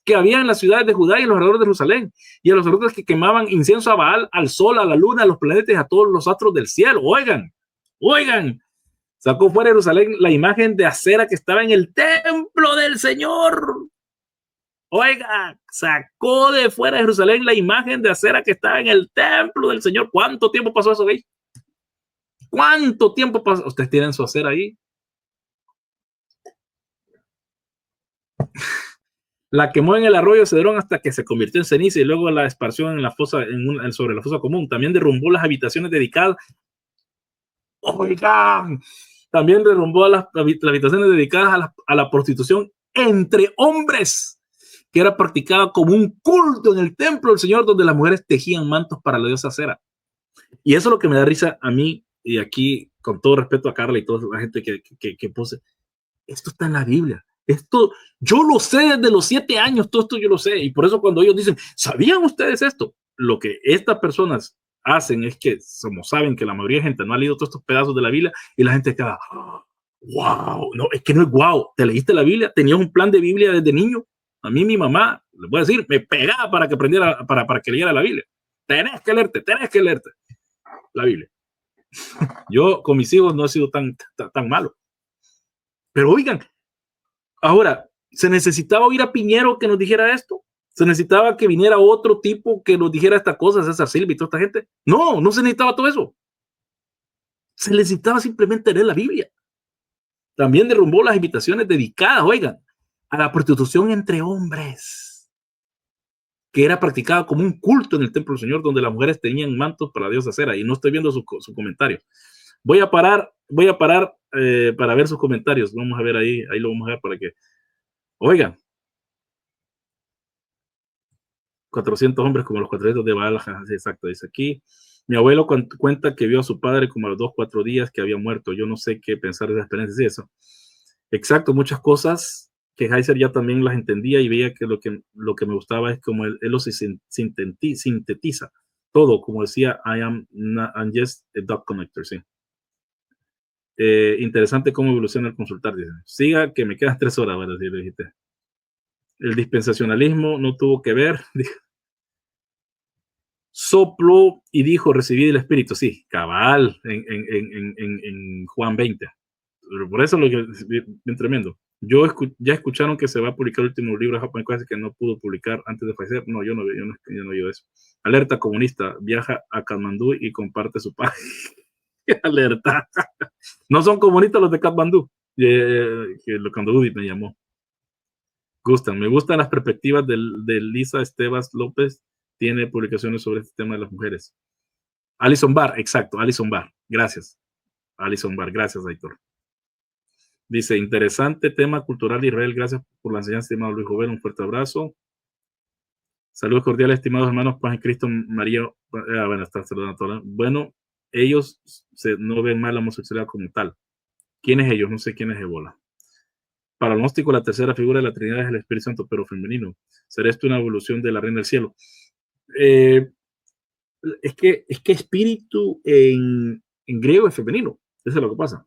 que había en las ciudades de Judá y en los alrededores de Jerusalén, y a los sacerdotes que quemaban incienso a Baal, al sol, a la luna, a los planetas, a todos los astros del cielo. Oigan, sacó fuera de Jerusalén la imagen de acera que estaba en el templo del Señor. Oiga, sacó de fuera de Jerusalén la imagen de acera que estaba en el templo del Señor. ¿Cuánto tiempo pasó eso ahí? ¿Cuánto tiempo pasó? ¿Ustedes tienen su acera ahí? La quemó en el arroyo de Cedrón hasta que se convirtió en ceniza, y luego la esparció en la fosa, sobre la fosa común. También derrumbó las habitaciones dedicadas. Oigan, también derrumbó las habitaciones dedicadas a la prostitución entre hombres, que era practicada como un culto en el templo del Señor, donde las mujeres tejían mantos para la diosa Acera. Y eso es lo que me da risa a mí, y aquí, con todo respeto a Carla y toda la gente que pose, esto está en la Biblia. Esto, yo lo sé desde los 7 años, todo esto yo lo sé. Y por eso cuando ellos dicen: ¿sabían ustedes esto? Lo que estas personas hacen es que, como saben que la mayoría de gente no ha leído todos estos pedazos de la Biblia, y la gente queda: wow, no, es que no es wow. ¿Te leíste la Biblia? ¿Tenías un plan de Biblia desde niño? A mí mi mamá, les voy a decir, me pegaba para que aprendiera, para que leyera la Biblia. Tenés que leerte la Biblia. Yo con mis hijos no he sido tan malo. Pero oigan, ahora, ¿se necesitaba oír a Piñero que nos dijera esto? ¿Se necesitaba que viniera otro tipo que nos dijera estas cosas, César Silva y toda esta gente? No, no se necesitaba todo eso. Se necesitaba simplemente leer la Biblia. También derrumbó las invitaciones dedicadas, oigan, a la prostitución entre hombres, que era practicada como un culto en el templo del Señor, donde las mujeres tenían mantos para la diosa Cera. Y no estoy viendo su comentario. Voy a parar para ver sus comentarios. Vamos a ver ahí lo vamos a ver para que, oigan, 400 hombres como los 400 de Baal, sí, exacto, dice aquí. Mi abuelo cuenta que vio a su padre como a los 2, 4 días que había muerto. Yo no sé qué pensar de esa experiencia y eso. Exacto, muchas cosas que Heiser ya también las entendía y veía que lo que me gustaba es como él lo sintetiza todo, como decía, I'm just a dot connector, sí. Interesante cómo evoluciona el consultar, dice. Siga, que me quedan 3 horas, bueno, sí, le dijiste. El dispensacionalismo no tuvo que ver, sopló y dijo, recibí el Espíritu, sí, cabal, en Juan 20. Pero por eso lo que es bien tremendo. Ya escucharon que se va a publicar el último libro de Japón, cosas que no pudo publicar antes de fallecer. No, yo no oí eso. Alerta comunista, viaja a Katmandú y comparte su página. Alerta. No son comunistas los de Katmandú, que cuando Udi me llamó. Me gustan las perspectivas de Lisa Estebas López, tiene publicaciones sobre este tema de las mujeres. Alison Barr, exacto, Alison Barr, gracias. Alison Barr, gracias, Aitor. Dice, interesante tema cultural de Israel, gracias por la enseñanza, estimado Luis Jovel, un fuerte abrazo. Saludos cordiales, estimados hermanos, paz en Cristo, María, bueno, está saludando a todos. Bueno, ellos no ven mal la homosexualidad como tal. ¿Quiénes ellos? No sé quién es Ebola. Para el gnóstico, la tercera figura de la Trinidad es el Espíritu Santo, pero femenino. ¿Será esto una evolución de la Reina del Cielo? Es que espíritu en griego es femenino. Eso es lo que pasa.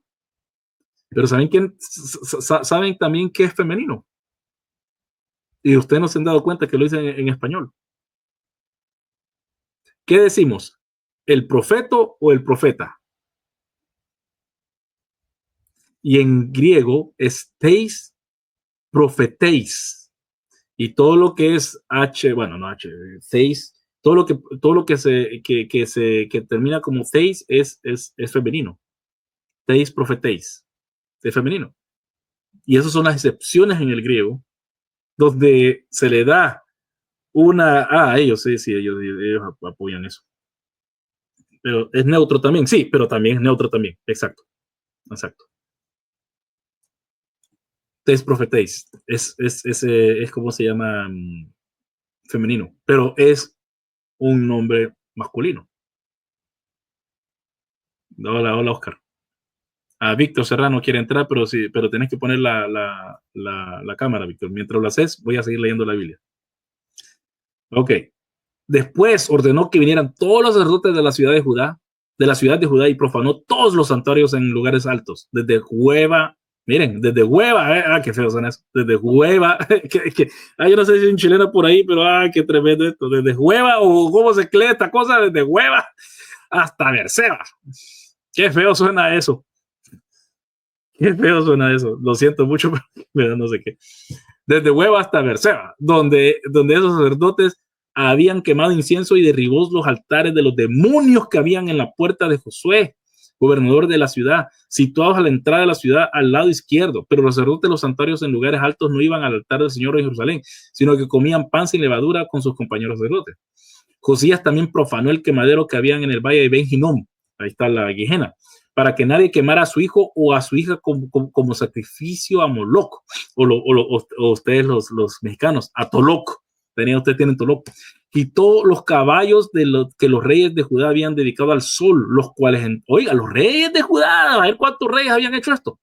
Pero ¿saben también qué es femenino? Y ustedes no se han dado cuenta que lo dicen en español. ¿Qué decimos? ¿El profeto o el profeta? Y en griego es teis profetéis. Y todo lo que es H, bueno, no H, teis, todo lo que termina como teis es femenino. Teis profetéis. Es femenino. Y esas son las excepciones en el griego, donde se le da ellos, sí, ellos apoyan eso. Pero es neutro también, sí, pero también es neutro también, exacto. Tes profetéis, es como se llama femenino, pero es un nombre masculino. Hola, Oscar. Víctor Serrano quiere entrar, pero tenés que poner la cámara, Víctor. Mientras lo haces, voy a seguir leyendo la Biblia. Ok. Después ordenó que vinieran todos los sacerdotes de la ciudad de Judá, y profanó todos los santuarios en lugares altos, desde Hueva, miren, desde Hueva, qué feo son eso, desde Hueva, yo no sé si hay un chileno por ahí, pero qué tremendo esto, desde Hueva, o cómo se crea esta cosa, desde Hueva hasta Berseba. Qué feo suena eso. Qué feo suena eso. Lo siento mucho, pero no sé qué. Desde Hueva hasta Berseba, donde esos sacerdotes habían quemado incienso y derribó los altares de los demonios que habían en la puerta de Josué, gobernador de la ciudad, situados a la entrada de la ciudad al lado izquierdo. Pero los sacerdotes de los santuarios en lugares altos no iban al altar del Señor en Jerusalén, sino que comían pan sin levadura con sus compañeros sacerdotes. Josías también profanó el quemadero que habían en el valle de Ben Hinnom, ahí está la Guijena, para que nadie quemara a su hijo o a su hija como sacrificio a Moloc, o ustedes los mexicanos, a Toloc. Ustedes tienen Toloc. Quitó los caballos que los reyes de Judá habían dedicado al sol, los cuales, los reyes de Judá, a ver cuántos reyes habían hecho esto,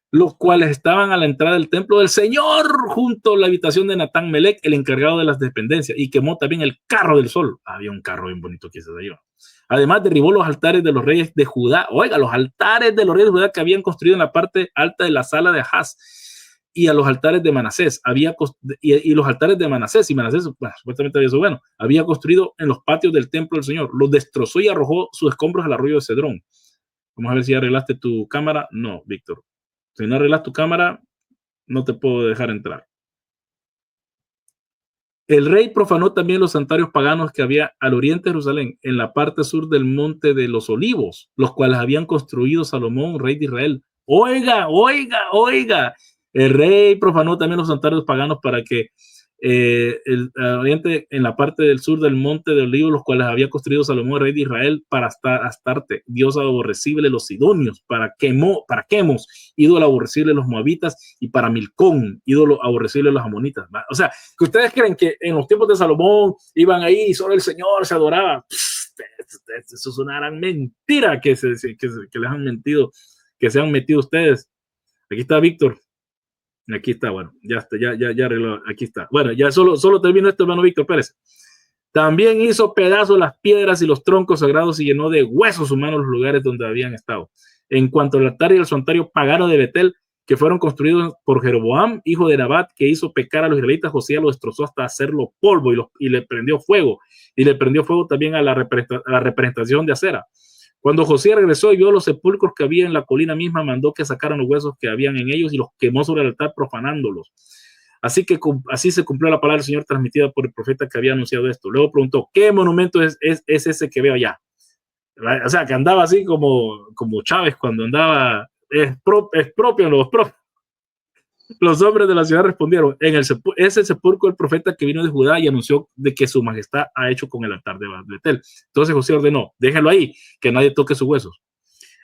los cuales estaban a la entrada del templo del Señor, junto a la habitación de Natán Melech, el encargado de las dependencias, y quemó también el carro del sol. Había un carro bien bonito que se dio. Además, derribó los altares de los reyes de Judá. Oiga, los altares de los reyes de Judá que habían construido en la parte alta de la sala de Ahaz, y a los altares de Manasés. Y los altares de Manasés, y Manasés, supuestamente había sido bueno, había construido en los patios del templo del Señor. Los destrozó y arrojó sus escombros al arroyo de Cedrón. Vamos a ver si ya arreglaste tu cámara. No, Víctor. Si no arreglas tu cámara, no te puedo dejar entrar. El rey profanó también los santuarios paganos que había al oriente de Jerusalén, en la parte sur del monte de los Olivos, los cuales habían construido Salomón, rey de Israel. Oiga, oiga, oiga. El rey profanó también los santuarios paganos para que al oriente, en la parte del sur del monte de Olivos, los cuales había construido Salomón, rey de Israel, para Astarte, diosa aborrecible de los sidonios, para Quemos, ídolo aborrecible de los moabitas, y para Milcón, ídolo aborrecible de los amonitas. O sea, que ustedes creen que en los tiempos de Salomón iban ahí y solo el Señor se adoraba. Eso es una gran mentira que les han mentido, que se han metido ustedes. Aquí está Víctor. Aquí está, bueno, ya está, ya arregló, aquí está. Bueno, ya solo terminó esto, hermano Víctor Pérez. También hizo pedazos las piedras y los troncos sagrados y llenó de huesos humanos los lugares donde habían estado. En cuanto al altar y al santuario pagano de Betel, que fueron construidos por Jeroboam, hijo de Nabat, que hizo pecar a los israelitas, Josías lo destrozó hasta hacerlo polvo y le prendió fuego. Y le prendió fuego también a la representación de Acera. Cuando Josías regresó y vio los sepulcros que había en la colina misma, mandó que sacaran los huesos que habían en ellos y los quemó sobre el altar profanándolos. Así se cumplió la palabra del Señor transmitida por el profeta que había anunciado esto. Luego preguntó, ¿qué monumento es ese que veo allá? O sea, que andaba así como Chávez cuando andaba, es propio, los propios. Los hombres de la ciudad respondieron, es el sepulcro del profeta que vino de Judá y anunció de que su majestad ha hecho con el altar de Betel. Entonces José ordenó, déjenlo ahí, que nadie toque sus huesos.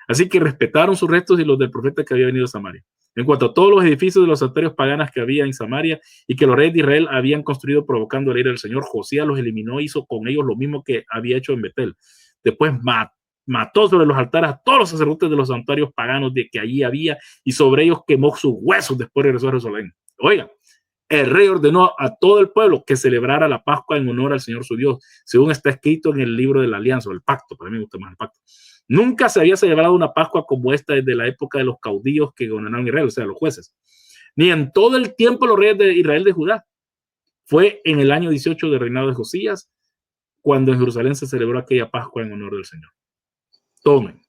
Así que respetaron sus restos y los del profeta que había venido a Samaria. En cuanto a todos los edificios de los santuarios paganos que había en Samaria y que los reyes de Israel habían construido provocando la ira del Señor, Josías los eliminó e hizo con ellos lo mismo que había hecho en Betel. Después mató sobre los altares a todos los sacerdotes de los santuarios paganos de que allí había y sobre ellos quemó sus huesos. Después regresó a Jerusalén. Oiga, el rey ordenó a todo el pueblo que celebrara la Pascua en honor al Señor su Dios, según está escrito en el libro de la alianza, o el pacto. Para mí me gusta más el pacto. Nunca se había celebrado una Pascua como esta desde la época de los caudillos que gobernaron Israel, o sea, los jueces, ni en todo el tiempo los reyes de Israel de Judá. Fue en el año 18 del reinado de Josías cuando en Jerusalén se celebró aquella Pascua en honor del Señor. Tomen.